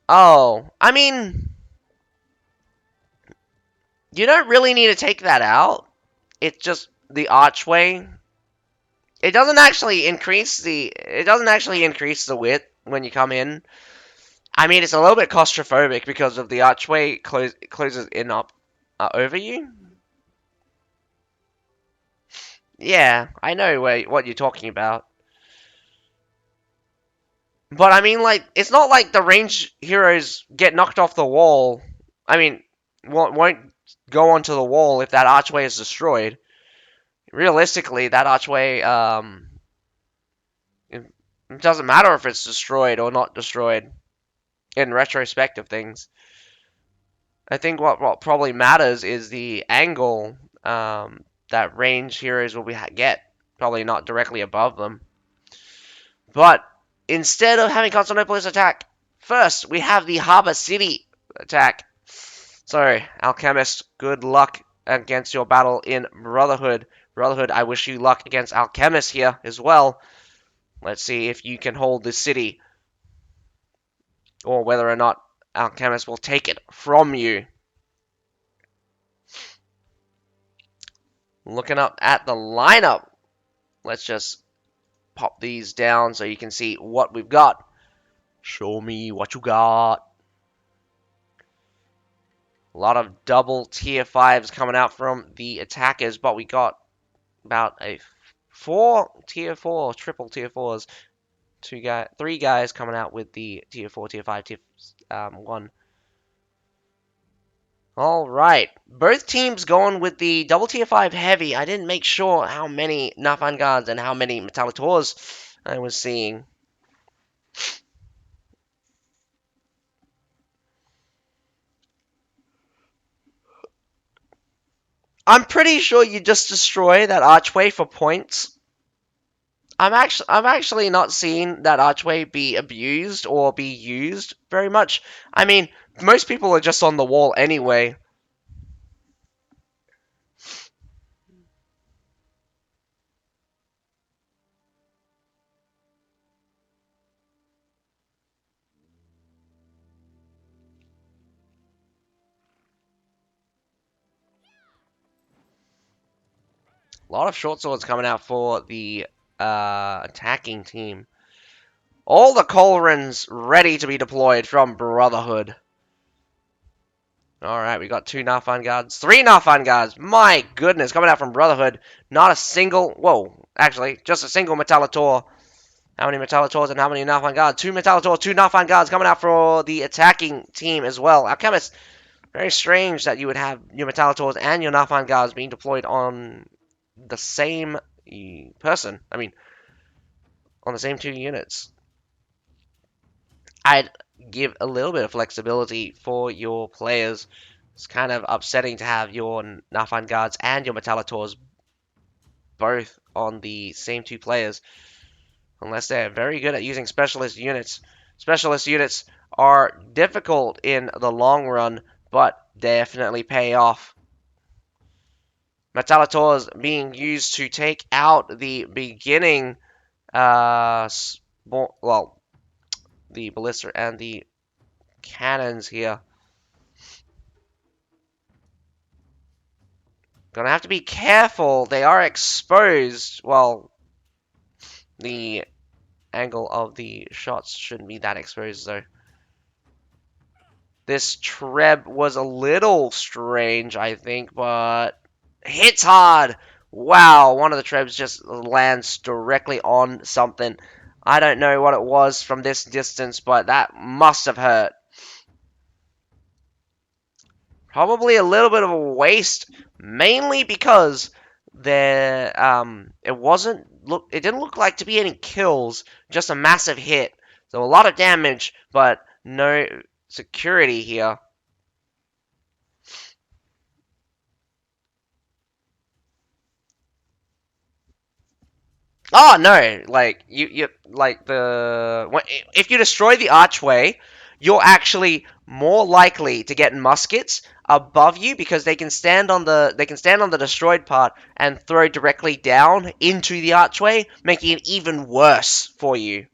Oh, I mean, you don't really need to take that out. It's just the archway. It doesn't actually increase the width when you come in. I mean, it's a little bit claustrophobic because of the archway closes in up over you. Yeah, I know what you're talking about. But I mean, like, it's not like the range heroes get knocked off the wall. I mean, won't go onto the wall if that archway is destroyed. Realistically, that archway, it doesn't matter if it's destroyed or not destroyed in retrospect of things. I think what probably matters is the angle that range heroes will get. Probably not directly above them. But instead of having Constantinopolis attack, first we have the Harbor City attack. So, Alchemist, good luck against your battle in Brotherhood. Brotherhood, I wish you luck against Alchemist here as well. Let's see if you can hold this city, or whether or not Alchemist will take it from you. Looking up at the lineup, let's just pop these down so you can see what we've got. Show me what you got. A lot of double tier 5s coming out from the attackers, but we got about a 4 tier 4, triple tier 4s. 3 guys coming out with the tier 4, tier 5, tier 1. Alright, both teams going with the double tier 5 heavy. I didn't make sure how many Nafan guards and how many Metallitors I was seeing. I'm pretty sure you just destroy that archway for points. I'm actually not seeing that archway be abused or be used very much. I mean, most people are just on the wall anyway. A lot of short swords coming out for the attacking team. All the Colrans ready to be deployed from Brotherhood. Alright, we got 2 Nafan guards. 3 Nafan guards! My goodness, coming out from Brotherhood. Not a single... Whoa, actually, just a single Metallitor. How many Metallitors and how many Nafan guards? 2 Metallitors, 2 Nafan guards coming out for the attacking team as well. Alchemist, very strange that you would have your Metallitors and your Nafan guards being deployed on the same person. I mean, on the same 2 units. I'd give a little bit of flexibility for your players. It's kind of upsetting to have your Nafan guards and your Metallitors both on the same 2 players. Unless they're very good at using specialist units. Specialist units are difficult in the long run, but definitely pay off. Metallitors being used to take out the beginning, well, the ballista and the cannons here. Gonna have to be careful. They are exposed. Well, the angle of the shots shouldn't be that exposed, though. This Treb was a little strange, I think, but hits hard. Wow, one of the Trebs just lands directly on something. I don't know what it was from this distance, but that must have hurt. Probably a little bit of a waste, mainly because it didn't look like to be any kills, just a massive hit. So a lot of damage, but no security here. Oh no! Like you like if you destroy the archway, you're actually more likely to get muskets above you because they can stand on the destroyed part and throw directly down into the archway, making it even worse for you.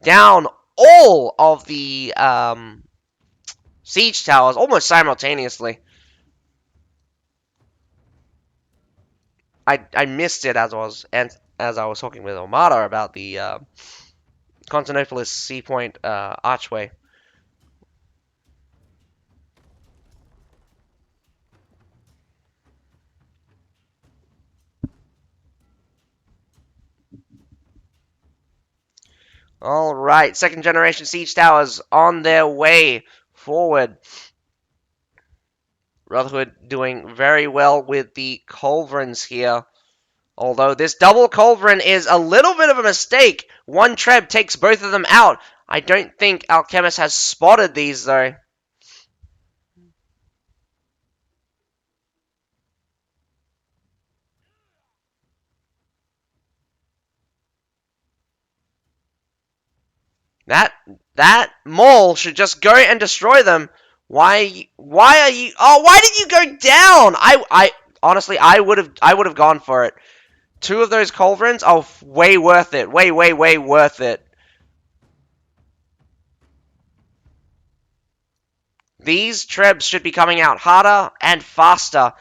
Down all of the siege towers almost simultaneously. I missed it as I was talking with Omada about the Constantinopolis Sea Point archway. Alright, second generation siege towers on their way forward. Brotherhood doing very well with the culverins here. Although this double culverin is a little bit of a mistake. One Treb takes both of them out. I don't think Alchemist has spotted these though. That mole should just go and destroy them. Why are you? Oh, why did you go down? I honestly, I would have gone for it. Two of those culverins, oh, way worth it. Way worth it. These trebs should be coming out harder and faster.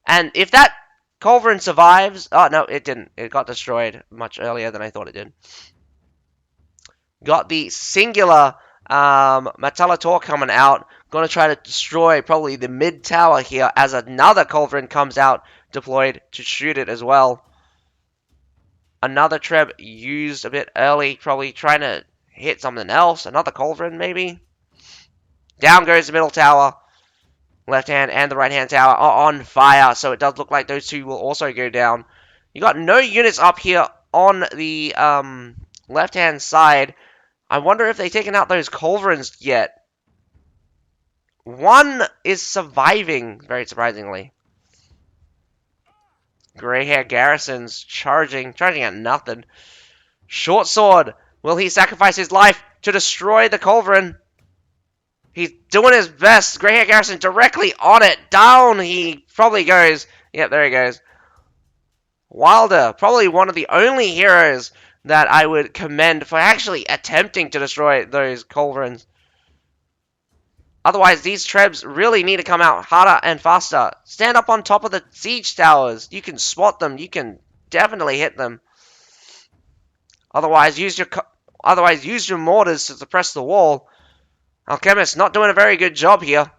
And if that culverin survives, oh no, it didn't. It got destroyed much earlier than I thought it did. Got the singular Metallitor coming out. Going to try to destroy probably the mid tower here as another culverin comes out deployed to shoot it as well. Another Treb used a bit early, probably trying to hit something else. Another culverin maybe. Down goes the middle tower. Left hand and the right hand tower are on fire, so it does look like those two will also go down. You got no units up here on the left hand side. I wonder if they've taken out those culverins yet. One is surviving, very surprisingly. Grey hair garrisons charging at nothing. Short sword. Will he sacrifice his life to destroy the culverin? He's doing his best. Grey hair garrison directly on it. Down he probably goes. Yep, there he goes. Wilder, probably one of the only heroes that I would commend for actually attempting to destroy those culverins. Otherwise, these trebs really need to come out harder and faster. Stand up on top of the siege towers. You can spot them. You can definitely hit them. Otherwise, use your mortars to suppress the wall. Alchemist not doing a very good job here.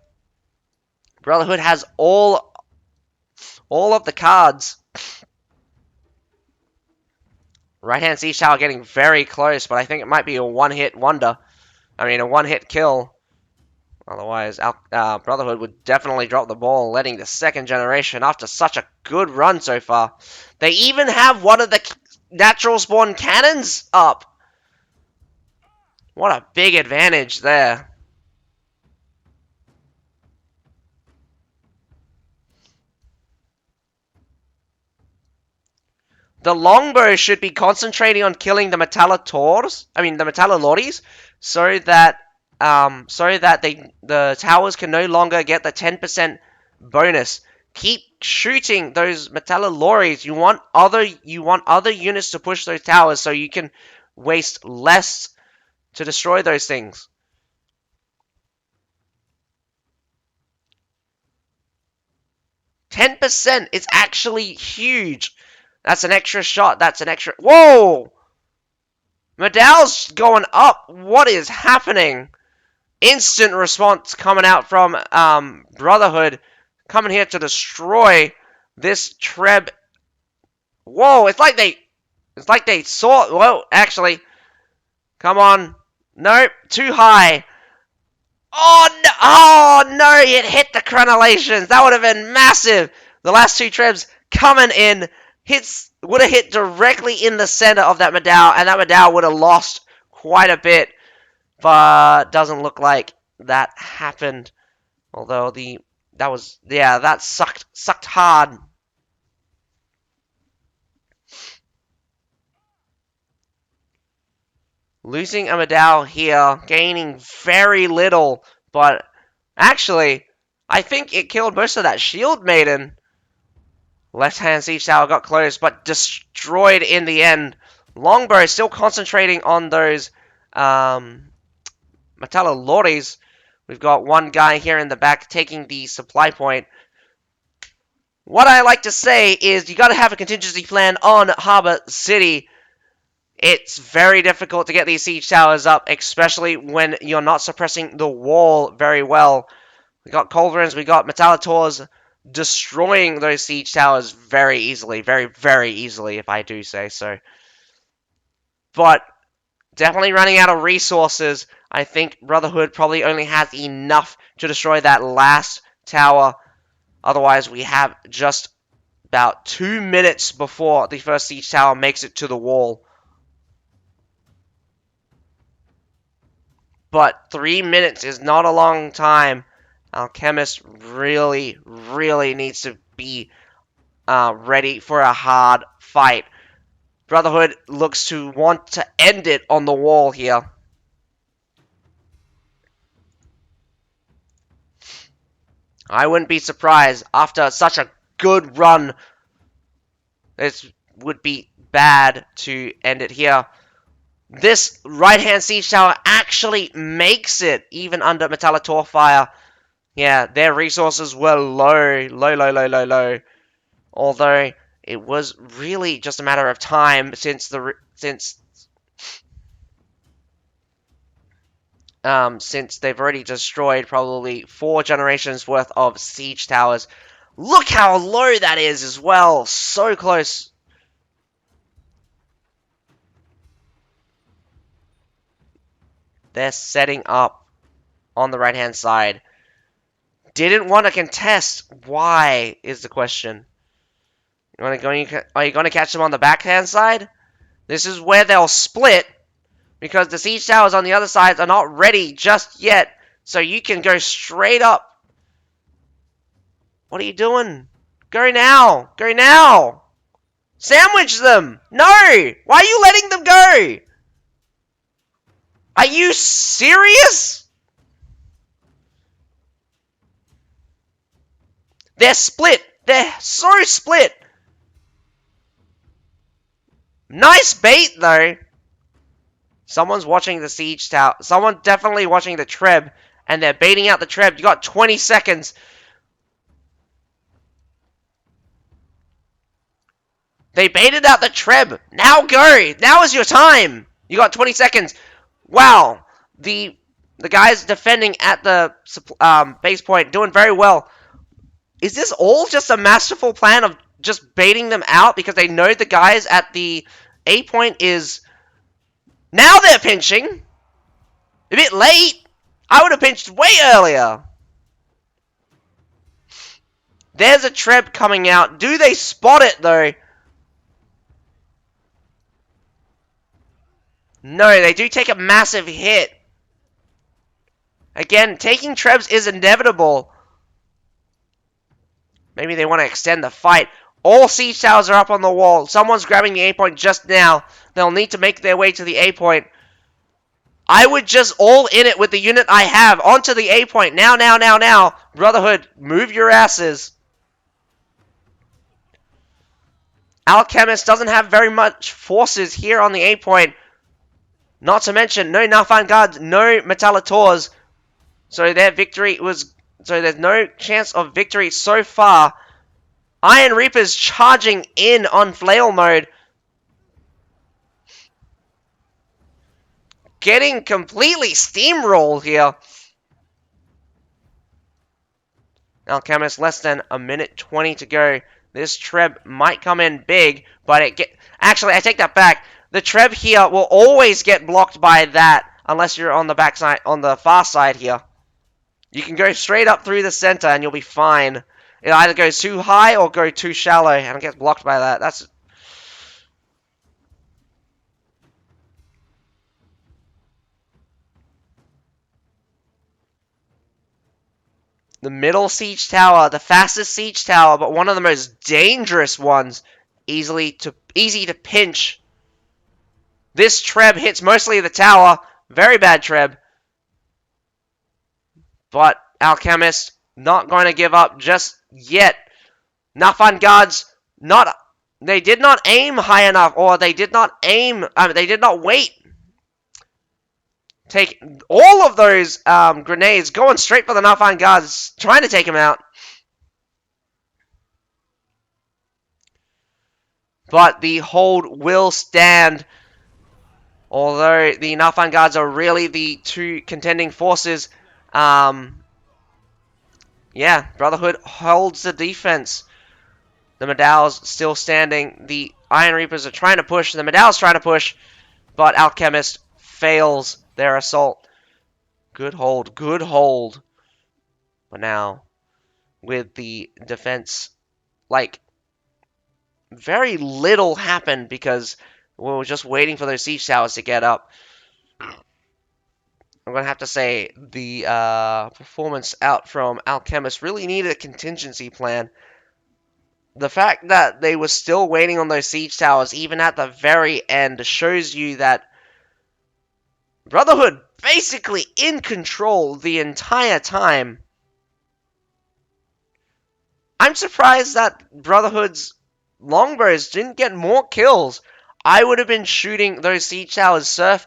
Brotherhood has all of the cards. Right-hand siege tower getting very close, but I think it might be a one-hit wonder. I mean, a one-hit kill. Otherwise, Brotherhood would definitely drop the ball, letting the second generation, after such a good run so far. They even have one of the natural spawn cannons up. What a big advantage there. The longbow should be concentrating on killing the Metalloloris, so that the towers can no longer get the 10% bonus. Keep shooting those Metalloloris. You want other units to push those towers so you can waste less to destroy those things. %, is actually huge. That's an extra shot. That's an extra... Whoa! Medal's going up. What is happening? Instant response coming out from Brotherhood. Coming here to destroy this Treb. Whoa, it's like they saw... Whoa, actually. Come on. Nope, too high. Oh no, it hit the crenellations. That would have been massive. The last two Trebs coming in. Would have hit directly in the center of that Medal, and that Medal would have lost quite a bit. But doesn't look like that happened. Although that sucked hard. Losing a Medal here, gaining very little, but actually, I think it killed most of that Shield Maiden. Left-hand siege tower got close, but destroyed in the end. Longbow still concentrating on those Metalloloris. We've got one guy here in the back taking the supply point. What I like to say is you got to have a contingency plan on Harbor City. It's very difficult to get these siege towers up, especially when you're not suppressing the wall very well. We got culverins, we got Metallitors destroying those siege towers very easily. Very, very easily, if I do say so. But definitely running out of resources. I think Brotherhood probably only has enough to destroy that last tower. Otherwise, we have just about 2 minutes before the first siege tower makes it to the wall. But 3 minutes is not a long time. Alchemist really, really needs to be ready for a hard fight. Brotherhood looks to want to end it on the wall here. I wouldn't be surprised after such a good run. This would be bad to end it here. This right-hand siege tower actually makes it even under Metallitor fire. Yeah, their resources were low, low, low, low, low, low. Although it was really just a matter of time since they've already destroyed probably 4 generations worth of siege towers. Look how low that is as well. So close. They're setting up on the right-hand side. Didn't want to contest. Why is the question. Are you going to catch them on the backhand side? This is where they'll split, because the siege towers on the other side are not ready just yet. So you can go straight up. What are you doing? Go now! Go now! Sandwich them! No! Why are you letting them go? Are you serious? They're split. They're so split. Nice bait, though. Someone's watching the siege tower. Someone definitely watching the Treb, and they're baiting out the Treb. You got 20 seconds. They baited out the Treb. Now go. Now is your time. You got 20 seconds. Wow. The guys defending at the base point doing very well. Is this all just a masterful plan of just baiting them out because they know the guys at the A point is... Now they're pinching. A bit late. I would have pinched way earlier. There's a Treb coming out. Do they spot it, though? No, they do take a massive hit. Again, taking Trebs is inevitable. Maybe they want to extend the fight. All siege towers are up on the wall. Someone's grabbing the A point just now. They'll need to make their way to the A point. I would just all in it with the unit I have. Onto the A point. Now, now, now, now. Brotherhood, move your asses. Alchemist doesn't have very much forces here on the A point. Not to mention, no Nafan Guards, no Metallitors. So their victory was... So there's no chance of victory so far. Iron Reapers charging in on flail mode. Getting completely steamrolled here. Alchemist, less than a minute 20 to go. This Treb might come in big, but it get... Actually, I take that back. The Treb here will always get blocked by that, unless you're on the backside, on the far side here. You can go straight up through the center and you'll be fine. It either goes too high or go too shallow, and it gets blocked by that. That's... The middle siege tower, the fastest siege tower, but one of the most dangerous ones. Easy to pinch. This Treb hits mostly the tower. Very bad Treb. But Alchemist not going to give up just yet. Nafan Guards not... They did not aim high enough, or they did not aim... they did not wait. Take all of those grenades, going straight for the Nafan Guards, trying to take him out. But the hold will stand. Although the Nafan Guards are really the two contending forces. Yeah, Brotherhood holds the defense. The Medal's still standing. The Iron Reapers are trying to push. The Medal's trying to push. But Alchemist fails their assault. Good hold. Good hold. But now, with the defense, like, very little happened because we were just waiting for those siege towers to get up. I'm going to have to say the performance out from Alchemist really needed a contingency plan. The fact that they were still waiting on those siege towers, even at the very end, shows you that Brotherhood basically in control the entire time. I'm surprised that Brotherhood's longbows didn't get more kills. I would have been shooting those siege towers surf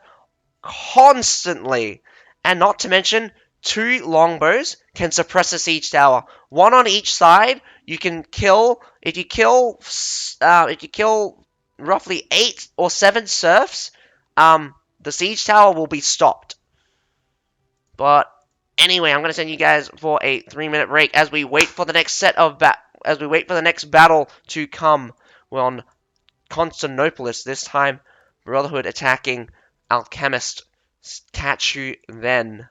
constantly. And not to mention, two longbows can suppress a siege tower. One on each side, you can kill. If you kill roughly 8 or 7 serfs, the siege tower will be stopped. But anyway, I'm gonna send you guys for a 3-minute break as we wait for the next battle to come. We're on Constantinopolis this time. Brotherhood attacking Alchemist. Catch you then.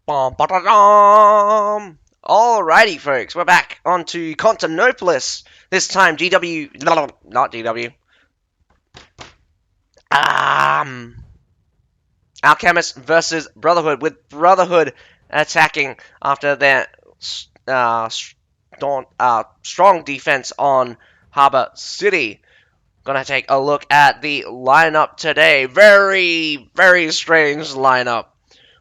Bum, ba-da-dum. Alrighty, folks, we're back on to Constantinopolis. This time, GW, not GW. Alchemist versus Brotherhood, with Brotherhood attacking after their strong defense on Harbor City. Gonna take a look at the lineup today. Very, very strange lineup.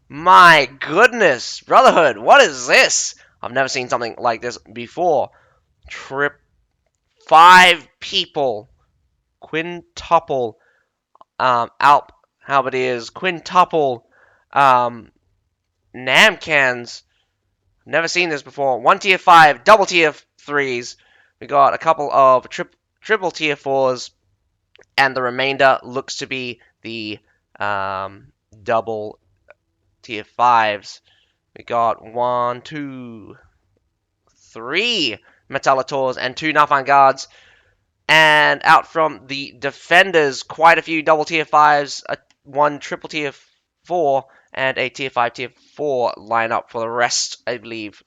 My goodness, Brotherhood, what is this? I've never seen something like this before. Trip 5 people, quintuple, Alp Halberdiers, quintuple, Namcans. Never seen this before. 1 tier 5, double tier 3s. We got a couple of triple tier 4s, and the remainder looks to be the double tier 5s. We got 1, 2, 3 Metallators and 2 Nafan Guards. And out from the defenders, quite a few double tier 5s, 1 triple tier 4, and a tier 4 lineup for the rest, I believe.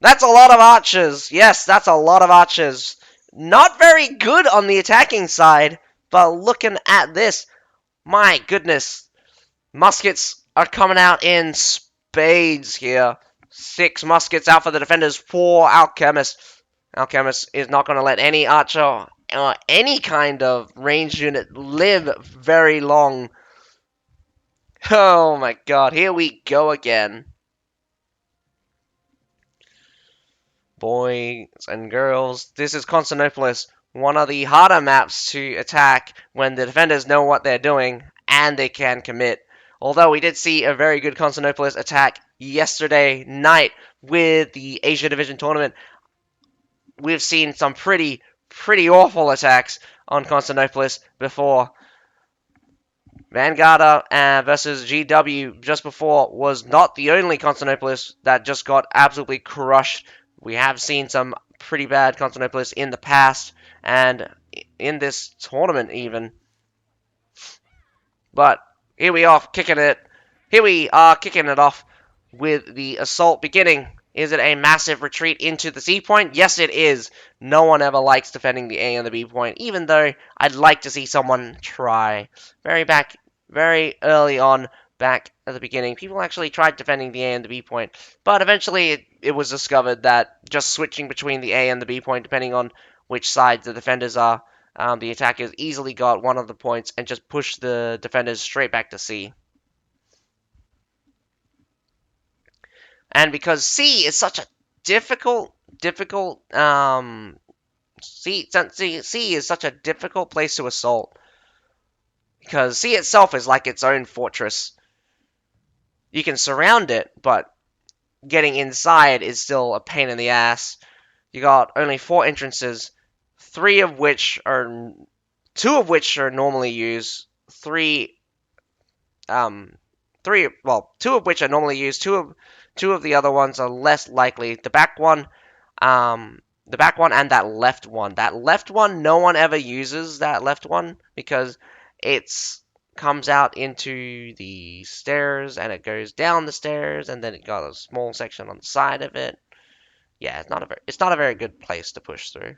That's a lot of archers. Yes, that's a lot of archers. Not very good on the attacking side, but looking at this, my goodness. Muskets are coming out in spades here. 6 muskets out for the defenders, 4 Alchemist. Alchemist is not going to let any archer or any kind of ranged unit live very long. Oh my god, here we go again. Boys and girls, this is Constantinopolis, one of the harder maps to attack when the defenders know what they're doing and they can commit. Although we did see a very good Constantinopolis attack yesterday night with the Asia Division tournament, we've seen some pretty awful attacks on Constantinopolis before. Vanguard versus GW just before was not the only Constantinopolis that just got absolutely crushed. We have seen some pretty bad Constantinopolis in the past and in this tournament even. But here we are kicking it. Here we are kicking it off with the assault beginning. Is it a massive retreat into the C point? Yes, it is. No one ever likes defending the A and the B point, even though I'd like to see someone try. Very early on, back at the beginning, people actually tried defending the A and the B point, but eventually it was discovered that just switching between the A and the B point, depending on which side the defenders are, the attackers easily got one of the points and just pushed the defenders straight back to C. And because C is such a difficult C is such a difficult place to assault, because C itself is like its own fortress. You can surround it, but getting inside is still a pain in the ass. You got only 4 entrances, 2 of which are normally used. 2 of which are normally used. Two of the other ones are less likely. The back one and that left one. That left one, no one ever uses that left one because it's comes out into the stairs and it goes down the stairs and then it got a small section on the side of it. Yeah, it's not a very good place to push through.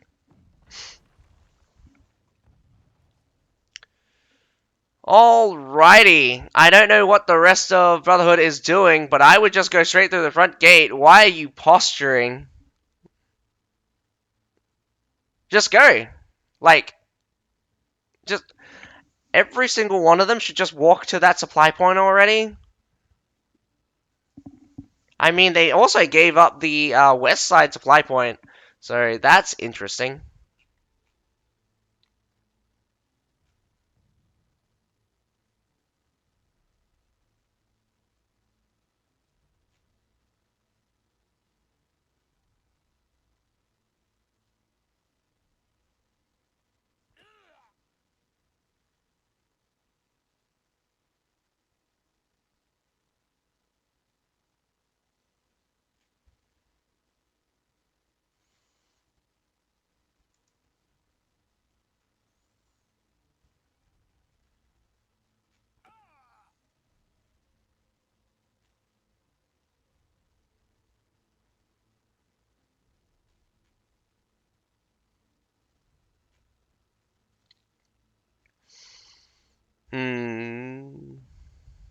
Alrighty, I don't know what the rest of Brotherhood is doing, but I would just go straight through the front gate. Why are you posturing? Just go. Like, just every single one of them should just walk to that supply point already. I mean, they also gave up the west side supply point, so that's interesting.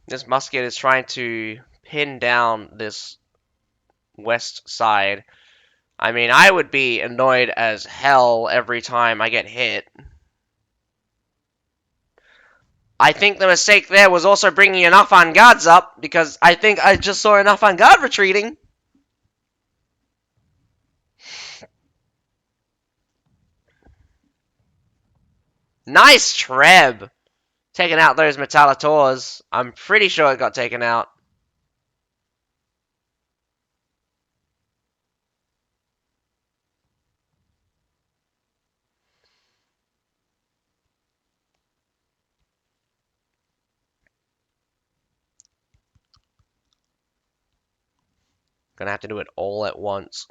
This musket is trying to pin down this west side. I mean, I would be annoyed as hell every time I get hit. I think the mistake there was also bringing enough on guards up, because I think I just saw enough on guard retreating. Nice Treb! Taking out those Metallators. I'm pretty sure it got taken out. Gonna have to do it all at once.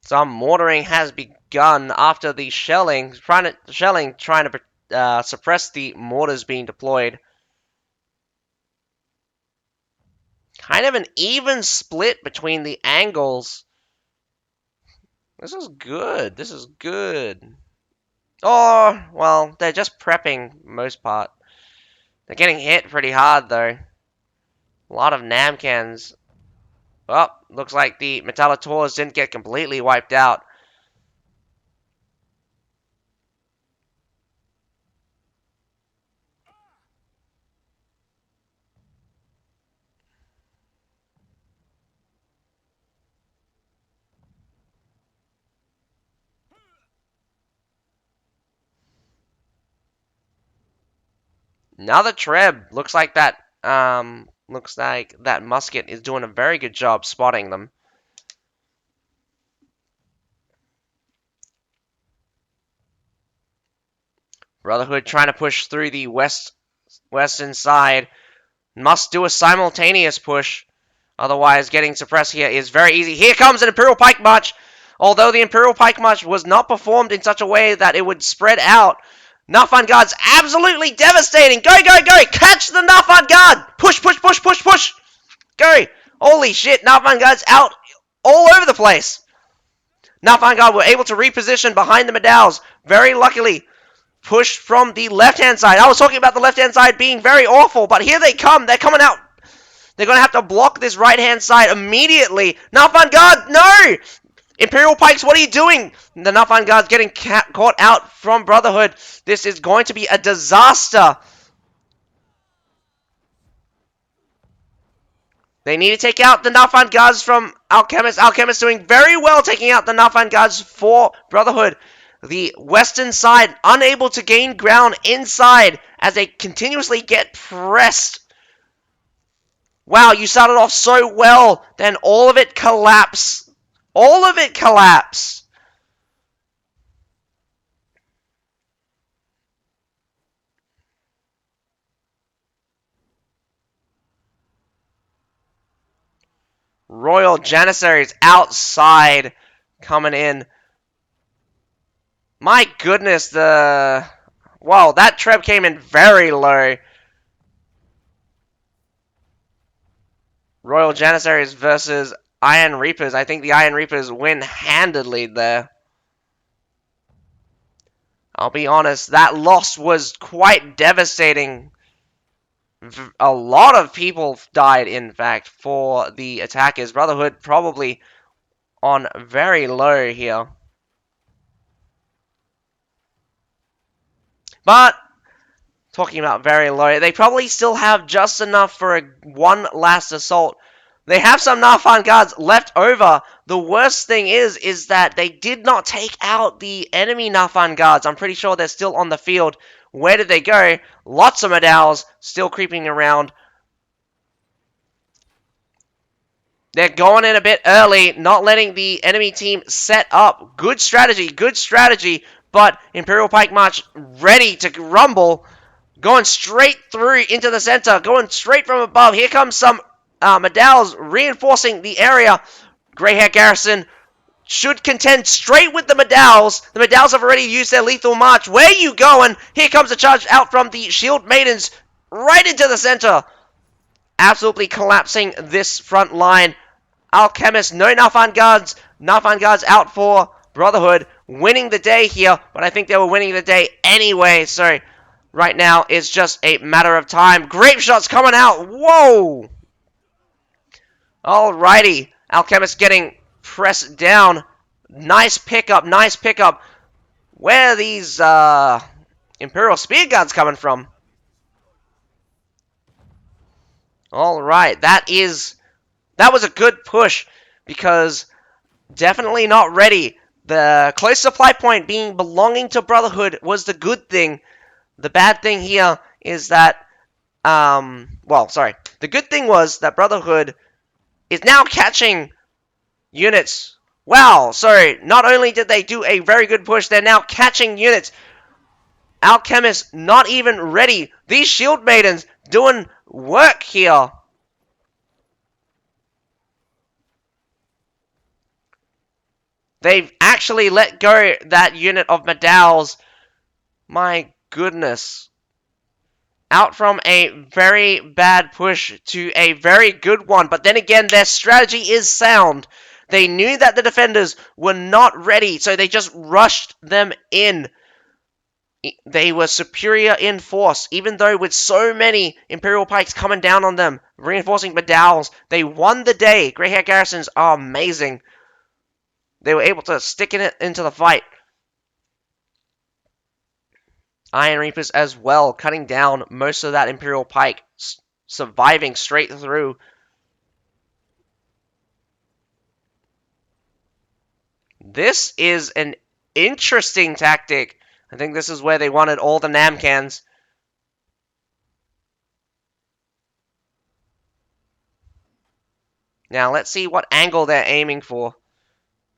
Some mortaring has begun after the shelling, trying to suppress the mortars being deployed. Kind of an even split between the angles. This is good. This is good. Oh, well, they're just prepping most part. They're getting hit pretty hard though. A lot of Namcans. Oh, looks like the Metallators didn't get completely wiped out. Another Treb. Looks like that musket is doing a very good job spotting them. Brotherhood trying to push through the western side. Must do a simultaneous push. Otherwise, getting suppressed here is very easy. Here comes an Imperial Pike March. Although the Imperial Pike March was not performed in such a way that it would spread out, Nafan Guard's absolutely devastating. Go, go, go. Catch the Nafan Guard. Push, push, push, push, push. Go. Holy shit. Nafan Guard's out all over the place. Nafan Guard were able to reposition behind the Medaus. Very luckily, pushed from the left-hand side. I was talking about the left-hand side being very awful, but here they come. They're coming out. They're going to have to block this right-hand side immediately. Nafan Guard, no! Imperial Pikes, what are you doing? The Nafan Guard's getting caught out from Brotherhood. This is going to be a disaster. They need to take out the Nafan Guards from Alchemist. Alchemist doing very well taking out the Nafan Guards for Brotherhood. The western side unable to gain ground inside as they continuously get pressed. Wow, you started off so well, then all of it collapsed. All of it collapsed. Royal Janissaries outside coming in. My goodness, wow, that Treb came in very low. Royal Janissaries versus Iron Reapers. I think the Iron Reapers win handedly there. I'll be honest, that loss was quite devastating. A lot of people died, in fact, for the attackers. Brotherhood probably on very low here. But, talking about very low, they probably still have just enough for one last assault. They have some Nafan Guards left over. The worst thing is that they did not take out the enemy Nafan Guards. I'm pretty sure they're still on the field. Where did they go? Lots of Medaus still creeping around. They're going in a bit early, not letting the enemy team set up. Good strategy, but Imperial Pike March ready to rumble. Going straight through into the center, going straight from above. Here comes some Medaus reinforcing the area. Greyhair Garrison should contend straight with the Medals. The Medals have already used their lethal march. Where you going? Here comes a charge out from the Shield Maidens right into the center. Absolutely collapsing this front line. Alchemist, no Nafan Guards. Nafan Guards out for Brotherhood. Winning the day here, but I think they were winning the day anyway. So right now it's just a matter of time. Grape shots coming out. Whoa! Alrighty. Alchemist getting pressed down. Nice pickup, nice pickup. Where are these Imperial Spear Guards coming from? Alright, that was a good push, because definitely not ready. The close supply point belonging to Brotherhood was the good thing. The bad thing here is that, the good thing was that Brotherhood is now catching units. Wow, sorry, not only did they do a very good push, they're now catching units. Alchemist not even ready. These Shield Maidens doing work here. They've actually let go that unit of Medals. My goodness. Out from a very bad push to a very good one. But then again, their strategy is sound. They knew that the defenders were not ready, so they just rushed them in. They were superior in force, even though with so many Imperial Pikes coming down on them, reinforcing Medals, they won the day. Grey Hair Garrisons are amazing. They were able to stick it into the fight. Iron Reapers as well, cutting down most of that Imperial Pike, surviving straight through. This is an interesting tactic. I think this is where they wanted all the Namcans. Now, let's see what angle they're aiming for.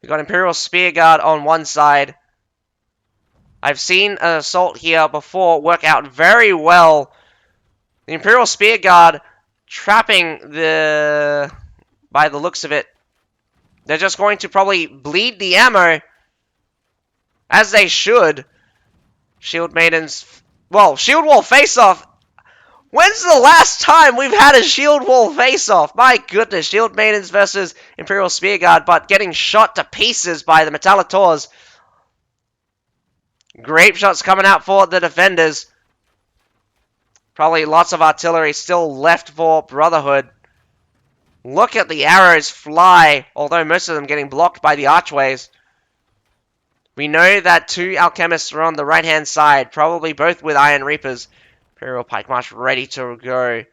We've got Imperial Spear Guard on one side. I've seen an assault here before work out very well. The Imperial Spear Guard trapping by the looks of it. They're just going to probably bleed the ammo, as they should. Shield Maidens, well, Shield Wall face-off. When's the last time we've had a Shield Wall face-off? My goodness, Shield Maidens versus Imperial Spear Guard, but getting shot to pieces by the Metallators. Grape shots coming out for the defenders. Probably lots of artillery still left for Brotherhood. Look at the arrows fly, although most of them getting blocked by the archways. We know that two Alchemists are on the right-hand side, probably both with Iron Reapers. Imperial Pike March ready to go.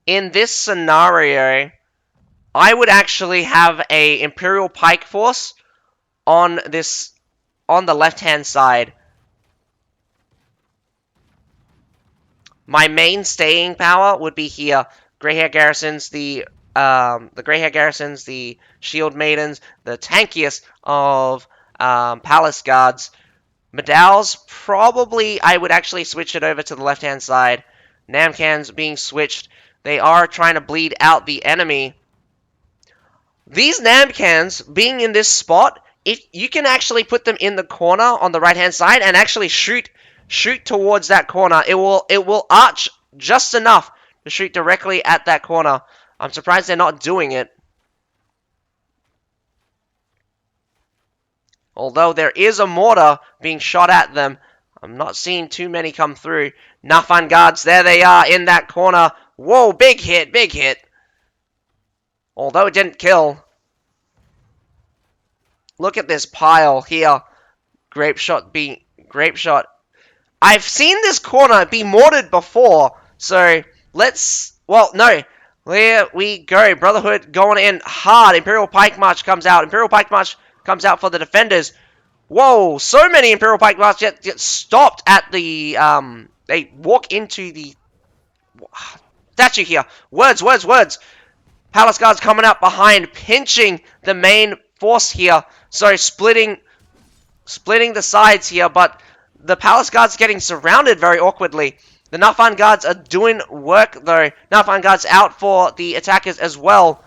In this scenario, I would actually have a Imperial Pike force on the left-hand side. My main staying power would be here. Grey Hair Garrisons, the Grey Hair Garrisons, the Shield Maidens, the tankiest of Palace Guards. Medals, probably I would actually switch it over to the left-hand side. Namcans being switched. They are trying to bleed out the enemy. These Namcans being in this spot, if you can actually put them in the corner on the right-hand side and actually shoot towards that corner. It will arch just enough to shoot directly at that corner. I'm surprised they're not doing it. Although there is a mortar being shot at them, I'm not seeing too many come through. Nafan Guards, there they are in that corner. Whoa, big hit, big hit. Although it didn't kill. Look at this pile here. Grape shot. I've seen this corner be mortared before, so no. There we go. Brotherhood going in hard. Imperial Pike March comes out. Imperial Pike March comes out for the defenders. Whoa, so many Imperial Pike March get stopped at the, they walk into the statue here. Words. Palace Guards coming out behind, pinching the main force here. So splitting the sides here, but the Palace Guards getting surrounded very awkwardly. The Nafan guards are doing work though. Nafan guards out for the attackers as well.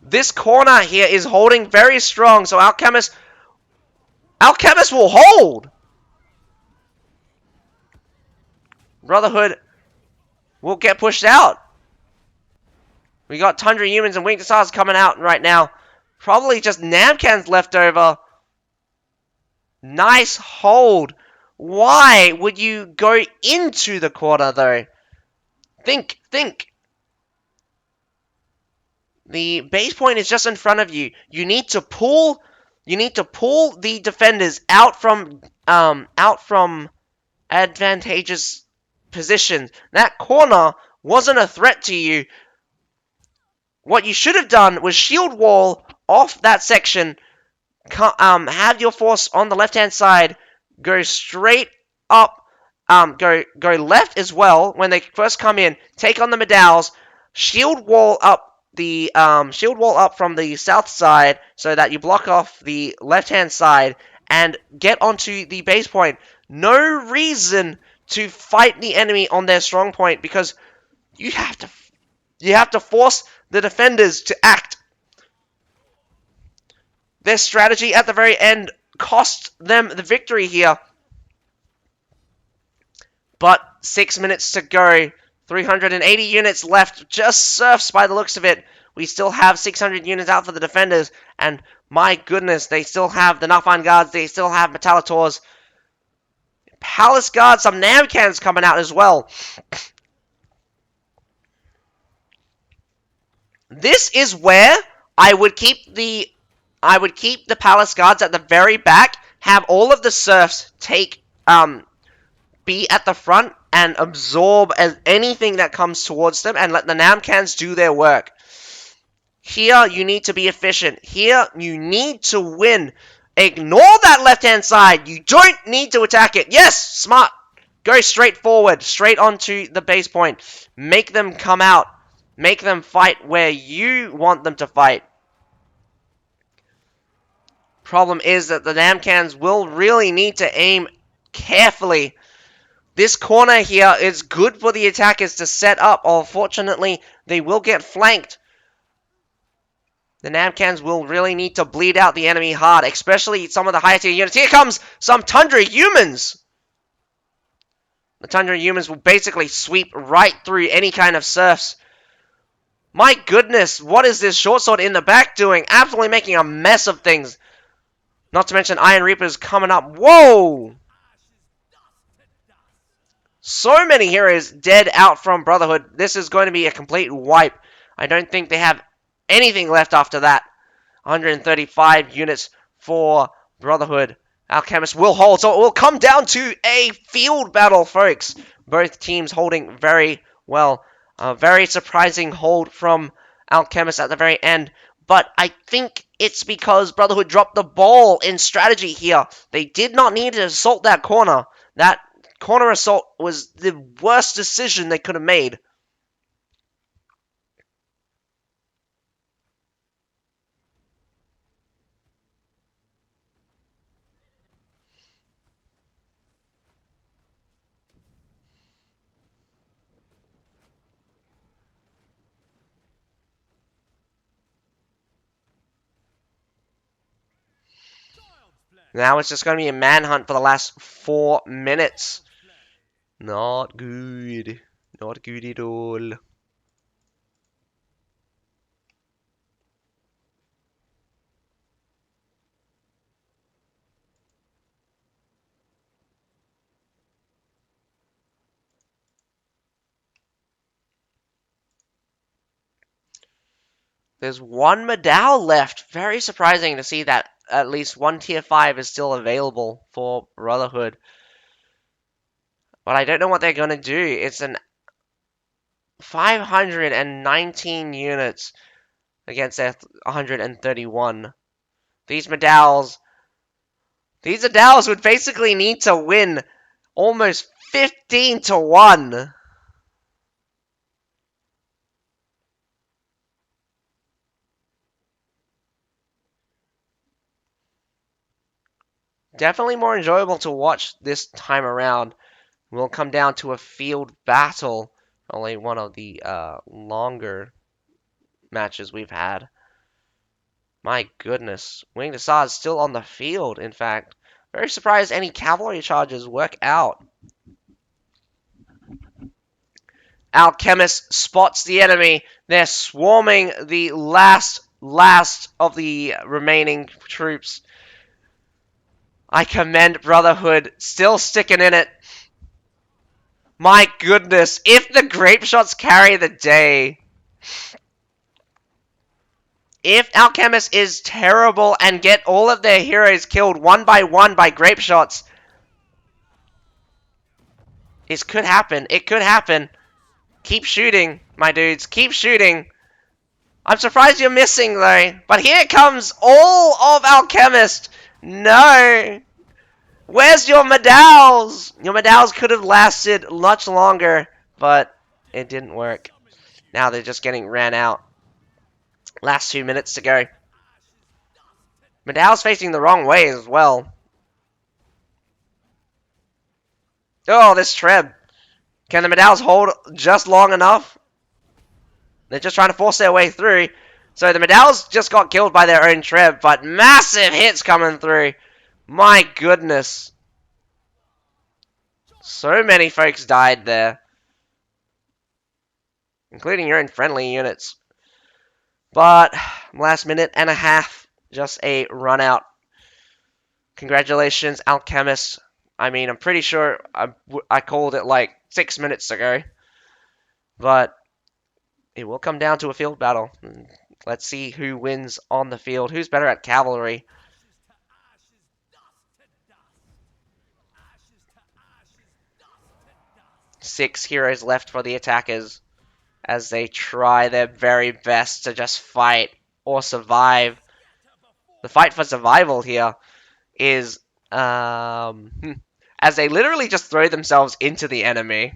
This corner here is holding very strong, so Alchemist will hold. Brotherhood will get pushed out. We got Tundra Humans and Winged Stars coming out right now. Probably just Namcans left over. Nice hold. Why would you go into the corner though? Think. The base point is just in front of you. You need to pull the defenders out from advantageous positions. That corner wasn't a threat to you. What you should have done was shield wall off that section, have your force on the left-hand side, go straight up, go left as well when they first come in, take on the medals, shield wall up from the south side so that you block off the left-hand side and get onto the base point. No reason to fight the enemy on their strong point because you have to force the defenders to act. Their strategy at the very end cost them the victory here. But 6 minutes to go. 380 units left. Just serfs by the looks of it. We still have 600 units out for the defenders. And my goodness, they still have the Nafan guards. They still have Metallators. Palace guards, some Namcans coming out as well. This is where I would keep the Palace guards at the very back. Have all of the serfs be at the front and absorb anything that comes towards them and let the Namcans do their work. Here, you need to be efficient. Here, you need to win. Ignore that left-hand side. You don't need to attack it. Yes, smart. Go straight forward, straight onto the base point. Make them come out. Make them fight where you want them to fight. Problem is that the Namcans will really need to aim carefully. This corner here is good for the attackers to set up. Unfortunately, they will get flanked. The Namcans will really need to bleed out the enemy hard, especially some of the higher tier units. Here comes some Tundra Humans! The Tundra Humans will basically sweep right through any kind of serfs. My goodness, what is this short sword in the back doing? Absolutely making a mess of things. Not to mention Iron Reapers coming up. Whoa! So many heroes dead out from Brotherhood. This is going to be a complete wipe. I don't think they have anything left after that. 135 units for Brotherhood. Alchemist will hold, so it will come down to a field battle, folks. Both teams holding very well. A very surprising hold from Alchemist at the very end. But I think it's because Brotherhood dropped the ball in strategy here. They did not need to assault that corner. That corner assault was the worst decision they could have made. Now it's just going to be a manhunt for the last 4 minutes. Not good. Not good at all. There's one medal left. Very surprising to see that at least one tier 5 is still available for Brotherhood. But I don't know what they're going to do. It's an 519 units against their 131. These medals would basically need to win almost 15 to 1. Definitely more enjoyable to watch this time around. Will come down to a field battle. Only one of the longer matches we've had. My goodness. Wing to Saw is still on the field, in fact. Very surprised any cavalry charges work out. Alchemist spots the enemy. They're swarming the last of the remaining troops. I commend Brotherhood, still sticking in it. My goodness, if the grape shots carry the day, if Alchemist is terrible and get all of their heroes killed one by grape shots, this could happen. It could happen. Keep shooting, my dudes. Keep shooting. I'm surprised you're missing, though. But here comes all of Alchemist. No. Where's your medals? Your medals could have lasted much longer, but it didn't work. Now they're just getting ran out. Last 2 minutes to go. Medal's facing the wrong way as well. Oh, this Treb. Can the Medals hold just long enough? They're just trying to force their way through. So the Medals just got killed by their own Treb, but massive hits coming through. My goodness. So many folks died there. Including your own friendly units. But last minute and a half. Just a run out. Congratulations, Alchemist. I mean, I'm pretty sure I called it like 6 minutes ago. But it will come down to a field battle. Let's see who wins on the field. Who's better at cavalry? Six heroes left for the attackers as they try their very best to just fight or survive. The fight for survival here is as they literally just throw themselves into the enemy.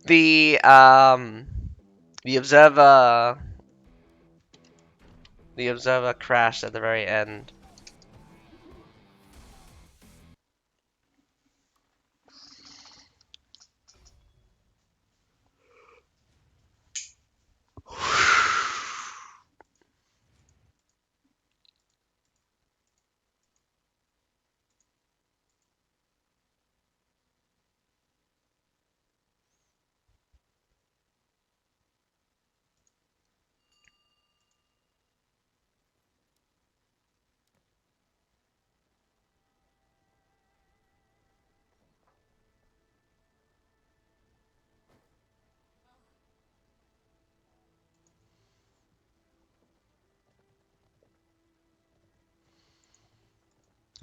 the um the observer crashed at the very end.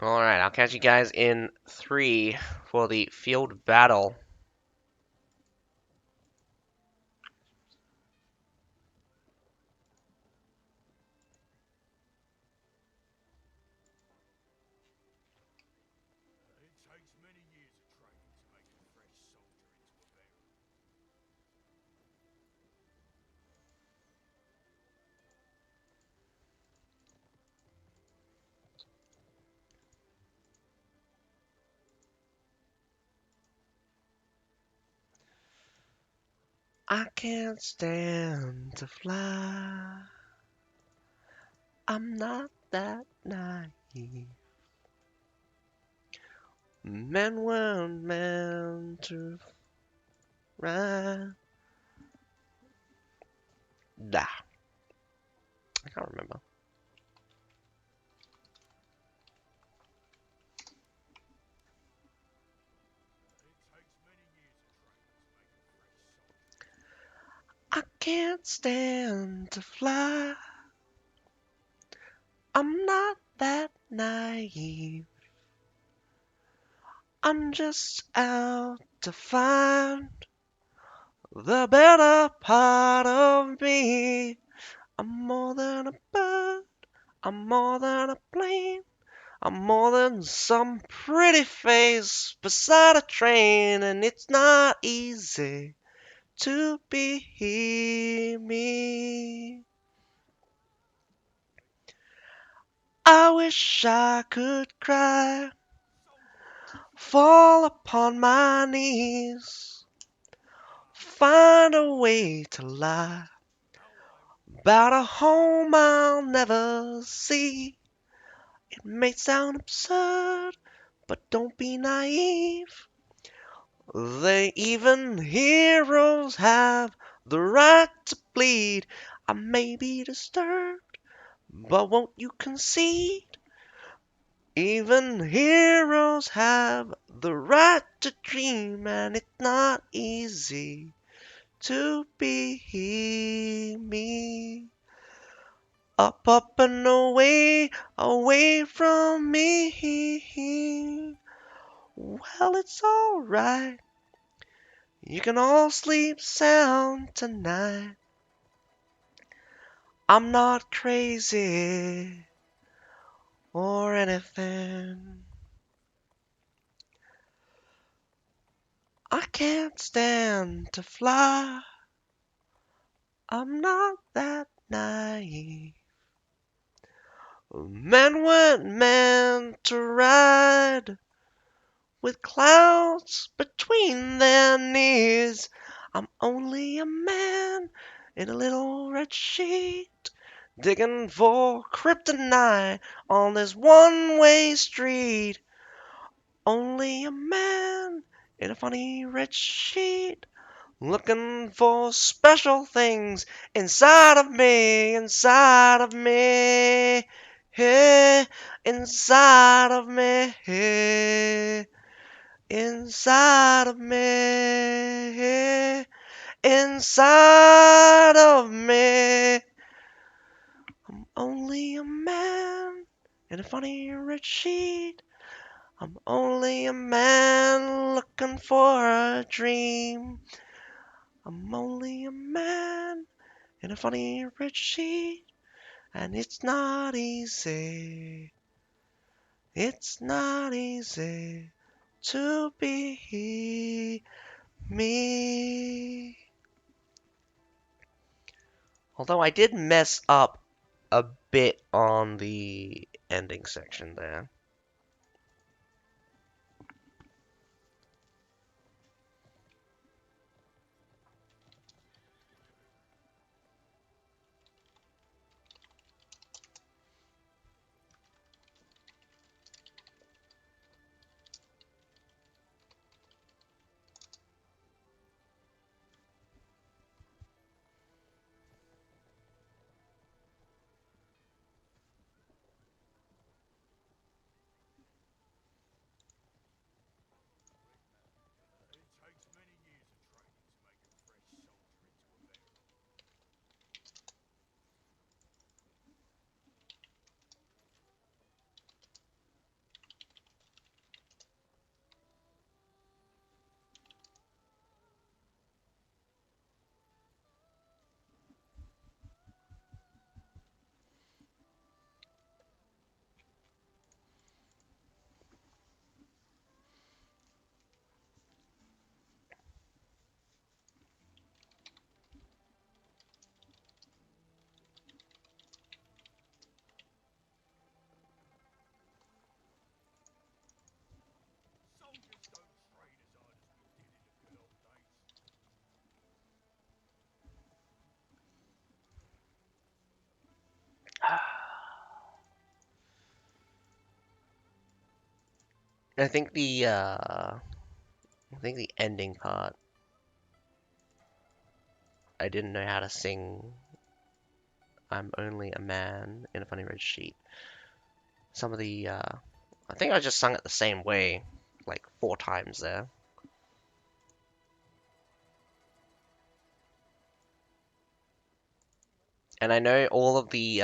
Alright, I'll catch you guys in 3 for the field battle. I can't stand to fly. I'm not that naive. Men weren't meant to ride. Nah, I can't remember. I can't stand to fly. I'm not that naive. I'm just out to find the better part of me. I'm more than a bird. I'm more than a plane. I'm more than some pretty face beside a train, and it's not easy to be me. I wish I could cry, fall upon my knees, find a way to lie about a home I'll never see. It may sound absurd, but don't be naive. Even heroes have the right to bleed. I may be disturbed, but won't you concede? Even heroes have the right to dream, and it's not easy to be me. Up, up and away, away from me. Well, it's alright. You can all sleep sound tonight. I'm not crazy or anything. I can't stand to fly. I'm not that naive. Men weren't meant to ride with clouds between their knees. I'm only a man in a little red sheet, digging for kryptonite on this one-way street. Only a man in a funny red sheet, looking for special things inside of me, inside of me, hey, inside of me, hey, inside of me, hey, inside of me. I'm only a man in a funny red sheet. I'm only a man looking for a dream. I'm only a man in a funny red sheet, and it's not easy. It's not easy to be me. Although I did mess up a bit on the ending section there. I think the ending part, I didn't know how to sing I'm only a man in a funny red sheet. Some of the I think I just sung it the same way like 4 times there. And I know all of the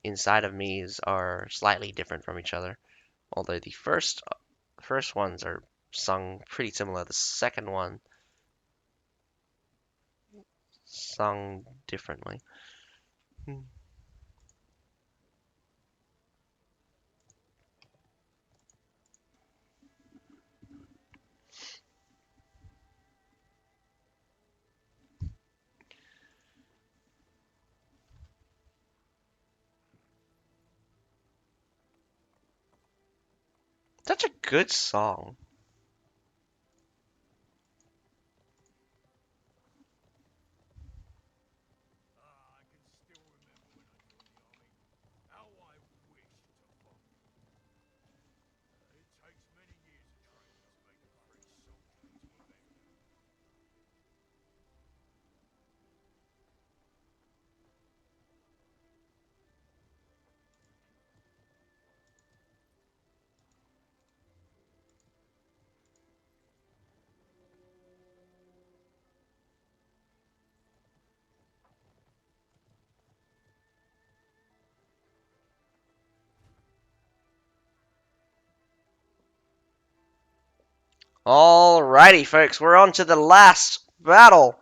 inside of me's are slightly different from each other. Although the first ones are sung pretty similar. The second one sung differently. Such a good song. Alrighty, folks, we're on to the last battle.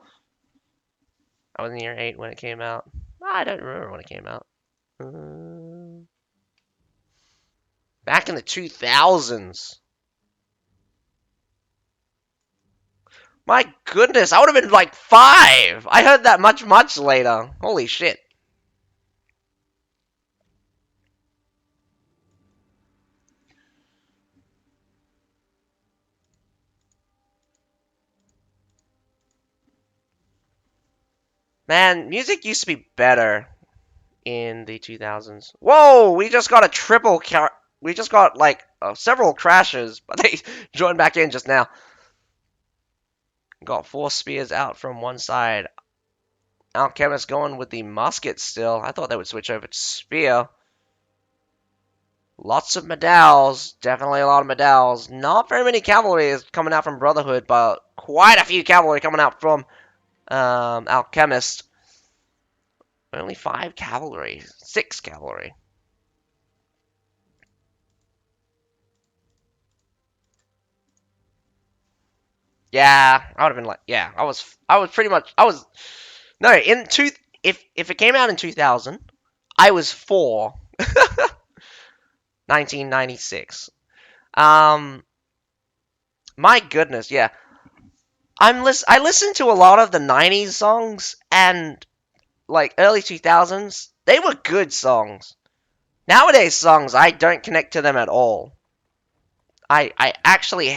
I was in year 8 when it came out. I don't remember when it came out. Back in the 2000s. My goodness, I would have been like 5. I heard that much later. Holy shit. Man, music used to be better in the 2000s. Whoa, we just got a we just got like several crashes, but they joined back in just now. Got 4 spears out from one side. Alchemist going with the musket still. I thought they would switch over to spear. Lots of medals. Definitely a lot of medals. Not very many cavalry is coming out from Brotherhood, but quite a few cavalry coming out from Alchemist. Only 5 cavalry. 6 cavalry. Yeah, I would have been like, yeah, I was pretty much, I was, no, if it came out in 2000, I was 4. 1996. My goodness, yeah. I listen to a lot of the 90s songs and like early 2000s. They were good songs. Nowadays songs, I don't connect to them at all. I actually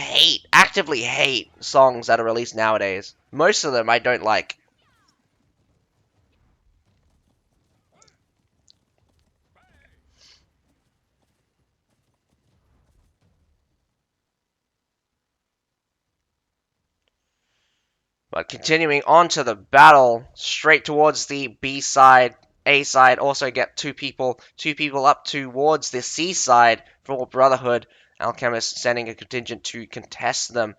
actively hate songs that are released nowadays. Most of them I don't like. But continuing on to the battle, straight towards the B side, A side also get two people up towards the C side for Brotherhood. Alchemist sending a contingent to contest them.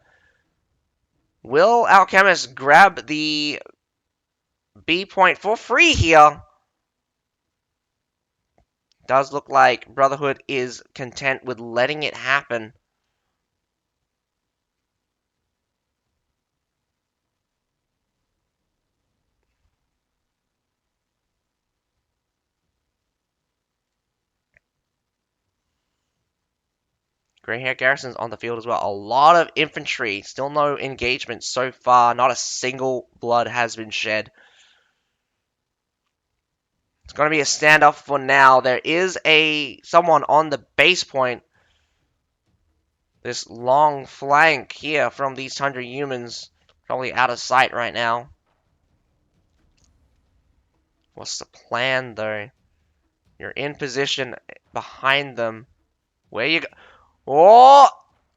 Will Alchemist grab the B point for free here? Does look like Brotherhood is content with letting it happen. Grey Hair Garrison's on the field as well. A lot of infantry. Still no engagement so far. Not a single blood has been shed. It's going to be a standoff for now. There is someone on the base point. This long flank here from these 100 humans. Probably out of sight right now. What's the plan, though? You're in position behind them. Where you go? Oh!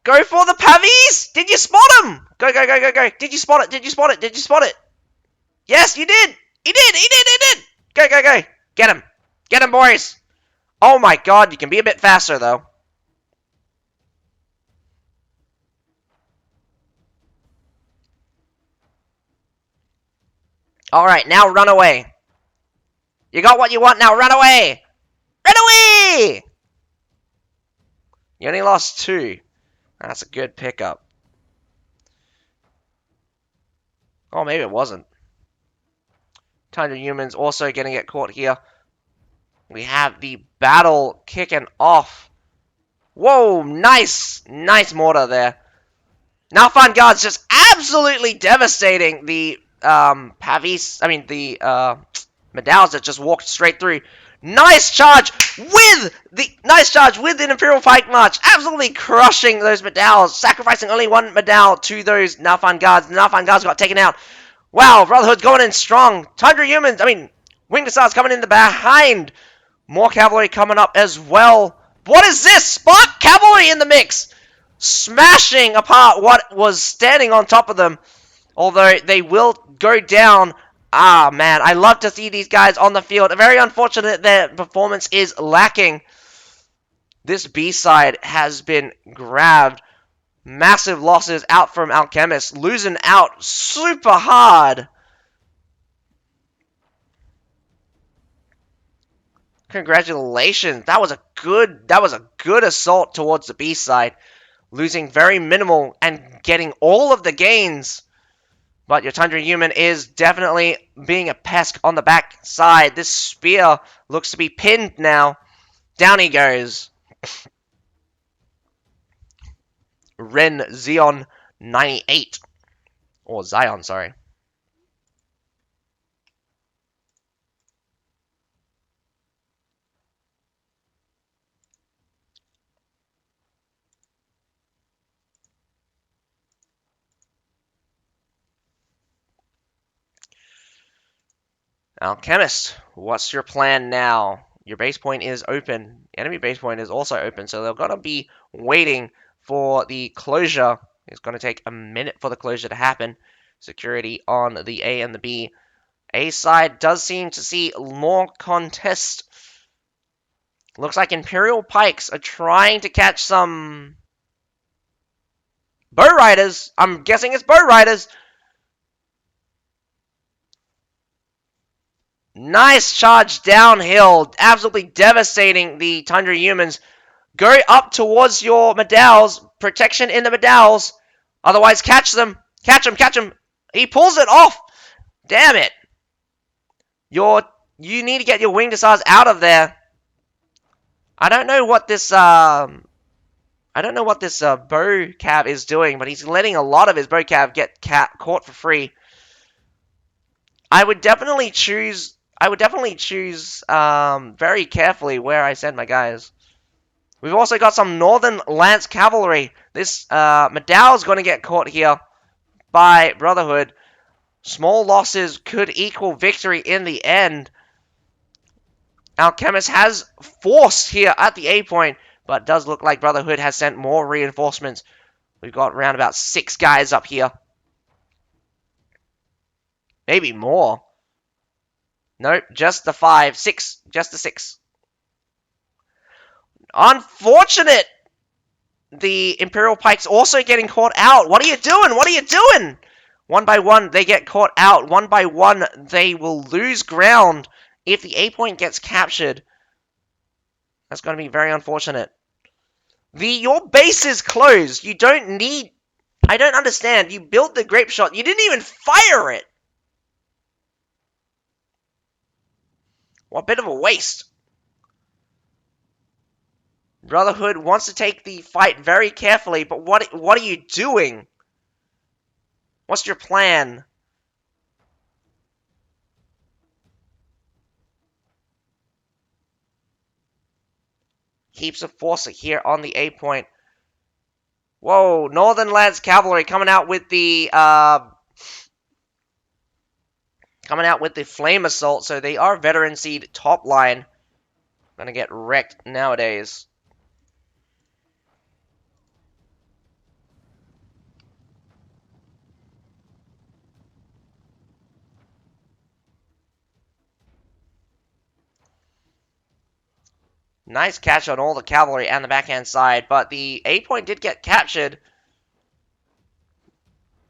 Go for the Pavis! Did you spot him? Go, go, go, go, go. Did you spot it? Did you spot it? Did you spot it? Yes, you did! He did! He did! He did! Go, go, go! Get him! Get him, boys! Oh my god, you can be a bit faster, though. Alright, now run away. You got what you want, now run away! Run away! You only lost 2. That's a good pickup. Oh, maybe it wasn't. Tundra Humans also going to get caught here. We have the battle kicking off. Whoa, nice. Nice mortar there. Now Fun Guard's just absolutely devastating the Pavis. I mean, the Medals that just walked straight through. Nice charge with the Imperial Pike March. Absolutely crushing those Medals. Sacrificing only 1 Medal to those Nalfan Guards. The Nalfan Guards got taken out. Wow, Brotherhood's going in strong. Tundra Humans, Winged Hussars coming in the behind. More cavalry coming up as well. What is this? Spark Cavalry in the mix. Smashing apart what was standing on top of them. Although they will go down. Ah, man, I love to see these guys on the field. Very unfortunate their performance is lacking. This B-side has been grabbed. Massive losses out from Alchemist. Losing out super hard. Congratulations. That was a good assault towards the B-side. Losing very minimal and getting all of the gains. But your Tundra Human is definitely being a pest on the back side. This spear looks to be pinned now. Down he goes. Ren Zion 98. Or Zion, sorry. Alchemist, what's your plan now? Your base point is open. Enemy base point is also open, so they're going to be waiting for the closure. It's going to take a minute for the closure to happen. Security on the A and the B. A side does seem to see more contest. Looks like Imperial Pikes are trying to catch some Bow Riders. I'm guessing it's Bow Riders. Nice charge downhill. Absolutely devastating the Tundra Humans. Go up towards your Medals. Protection in the Medals. Otherwise, catch them. Catch him, catch him. He pulls it off. Damn it. You need to get your Winged Hussars out of there. I don't know what this bow cav is doing, but he's letting a lot of his bow cav get caught for free. I would definitely choose very carefully where I send my guys. We've also got some Northern Lance Cavalry. This Medal's going to get caught here by Brotherhood. Small losses could equal victory in the end. Alchemist has force here at the A point, but it does look like Brotherhood has sent more reinforcements. We've got around about 6 guys up here. Maybe more. Nope, just the 5. 6. Just the 6. Unfortunate! The Imperial Pikes also getting caught out. What are you doing? What are you doing? One by one, they get caught out. One by one, they will lose ground if the A point gets captured. That's going to be very unfortunate. Your base is closed. You don't need... I don't understand. You built the grape shot. You didn't even fire it. What a bit of a waste. Brotherhood wants to take the fight very carefully, but what are you doing? What's your plan? Heaps of force here on the A point. Whoa, Northern Lance Cavalry coming out with the Flame Assault, so they are Veteran Seed top line. Gonna get wrecked nowadays. Nice catch on all the cavalry and the backhand side, but the A point did get captured.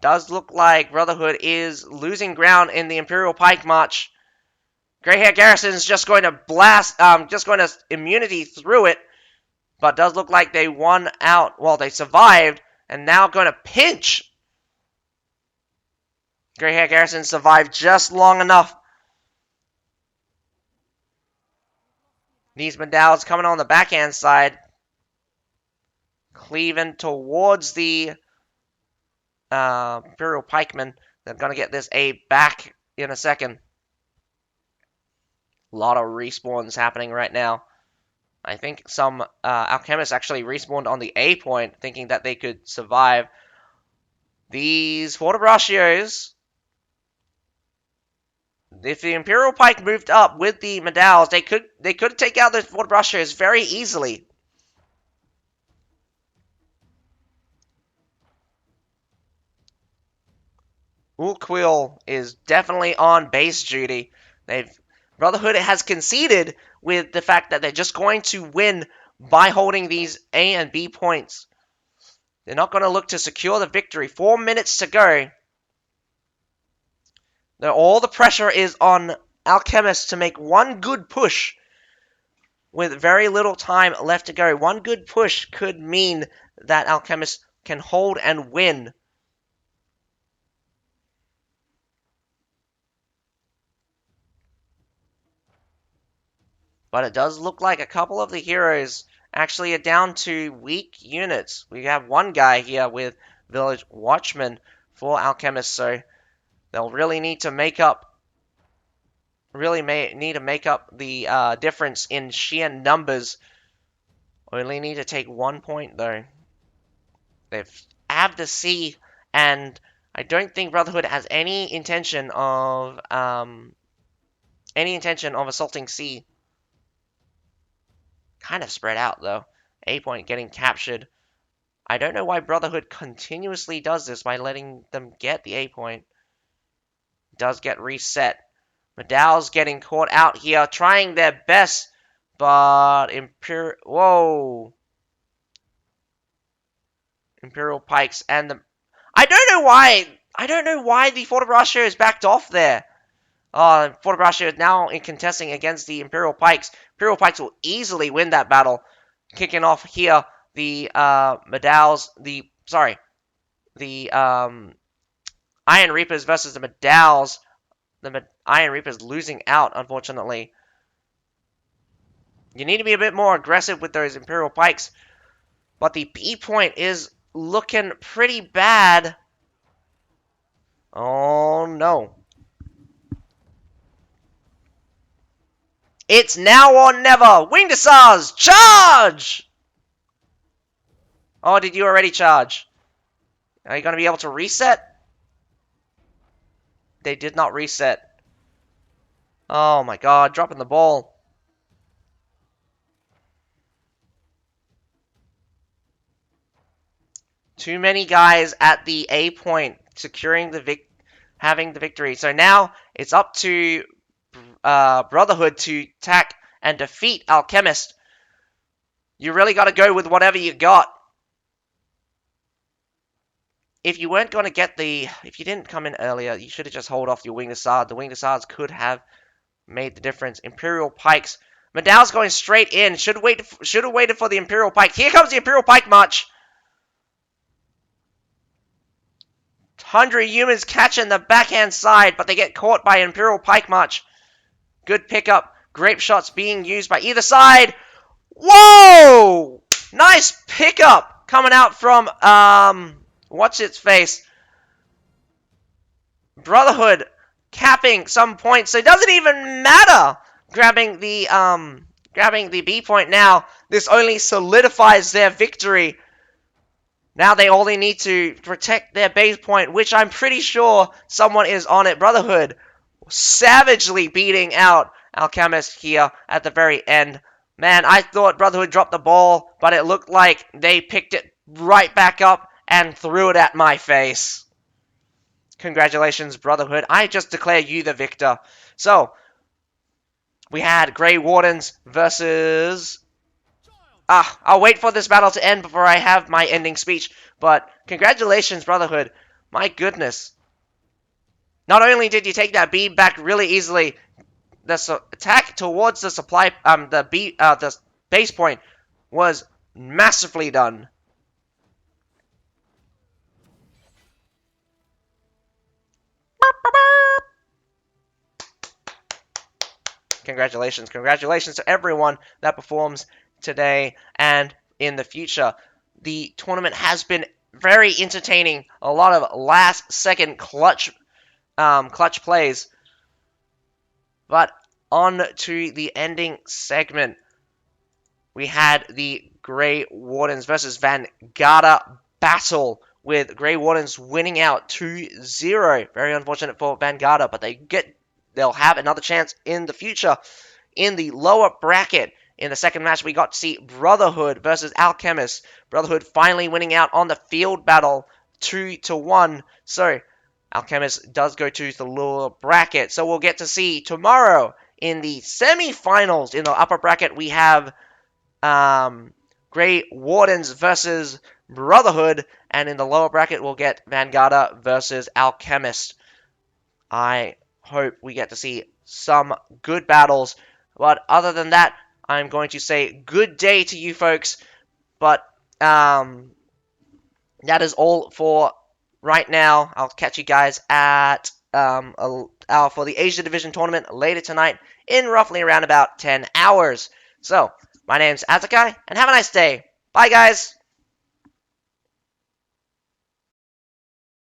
Does look like Brotherhood is losing ground in the Imperial Pike March. Grey Hair Garrison's just going to blast, just going to immunity through it, but does look like they won out. Well, they survived, and now going to pinch. Grey Hair Garrison survived just long enough. These Medals coming on the backhand side, cleaving towards the Imperial Pikemen. They're going to get this A back in a second. A lot of respawns happening right now. I think some alchemists actually respawned on the A point, thinking that they could survive. These Fortibracios, if the Imperial Pike moved up with the Medals, they could take out the Fortibracios very easily. Ulquil is definitely on base duty. Brotherhood has conceded with the fact that they're just going to win by holding these A and B points. They're not going to look to secure the victory. 4 minutes to go. Now, all the pressure is on Alchemists to make one good push with very little time left to go. One good push could mean that Alchemists can hold and win. But it does look like a couple of the heroes actually are down to weak units. We have one guy here with Village Watchman for Alchemists, so they'll really need to make up the difference in sheer numbers. Only need to take 1 point though. They've have the C, and I don't think Brotherhood has any intention of assaulting C. Kind of spread out though. A point getting captured. I don't know why Brotherhood continuously does this by letting them get the A point. Does get reset. Medal's getting caught out here, trying their best, but Imperial Pikes and the I don't know why the Fortibracio is backed off there. Fortibracio is now in contesting against the Imperial Pikes. Imperial Pikes will easily win that battle. Kicking off here, the Medals, the Iron Reapers versus the Medals. The Iron Reapers losing out, unfortunately. You need to be a bit more aggressive with those Imperial Pikes. But the B point is looking pretty bad. Oh no. It's now or never! Winged Hussars, charge! Oh, did you already charge? Are you going to be able to reset? They did not reset. Oh my god, dropping the ball. Too many guys at the A point securing having the victory. So now it's up to Brotherhood to attack and defeat Alchemist. You really got to go with whatever you got. If you weren't going to get if you didn't come in earlier, you should have just hold off your Winged Hussard. The Winged Hussards could have made the difference. Imperial Pikes. Medal's going straight in. Should have waited for the Imperial Pike. Here comes the Imperial Pike March. 100 humans catching the backhand side, but they get caught by an Imperial Pike March. Good pickup. Grape shots being used by either side. Whoa! Nice pickup coming out from, what's its face? Brotherhood capping some points. So it doesn't even matter grabbing the B point now. This only solidifies their victory. Now they only need to protect their base point, which I'm pretty sure someone is on it. Brotherhood savagely beating out Alchemist here at the very end. Man, I thought Brotherhood dropped the ball, but it looked like they picked it right back up and threw it at my face. Congratulations, Brotherhood. I just declare you the victor. So, we had Grey Wardens versus I'll wait for this battle to end before I have my ending speech. But congratulations, Brotherhood. My goodness. Not only did you take that B back really easily, the attack towards the supply, the base point was massively done. Congratulations, congratulations to everyone that performs today and in the future. The tournament has been very entertaining. A lot of last-second clutch plays. But on to the ending segment. We had the Grey Wardens versus Vanguarda battle, with Grey Wardens winning out 2-0. Very unfortunate for Vanguarda, but they'll have another chance in the future. In the lower bracket, in the second match, we got to see Brotherhood versus Alchemist. Brotherhood finally winning out on the field battle 2-1. So Alchemist does go to the lower bracket. So we'll get to see tomorrow in the semi-finals. In the upper bracket, we have Grey Wardens versus Brotherhood, and in the lower bracket, we'll get Vanguarda versus Alchemist. I hope we get to see some good battles, but other than that, I'm going to say good day to you folks. But that is all for right now. I'll catch you guys at for the Asia Division tournament later tonight in roughly around about 10 hours. So, my name's Azakai, and have a nice day. Bye, guys!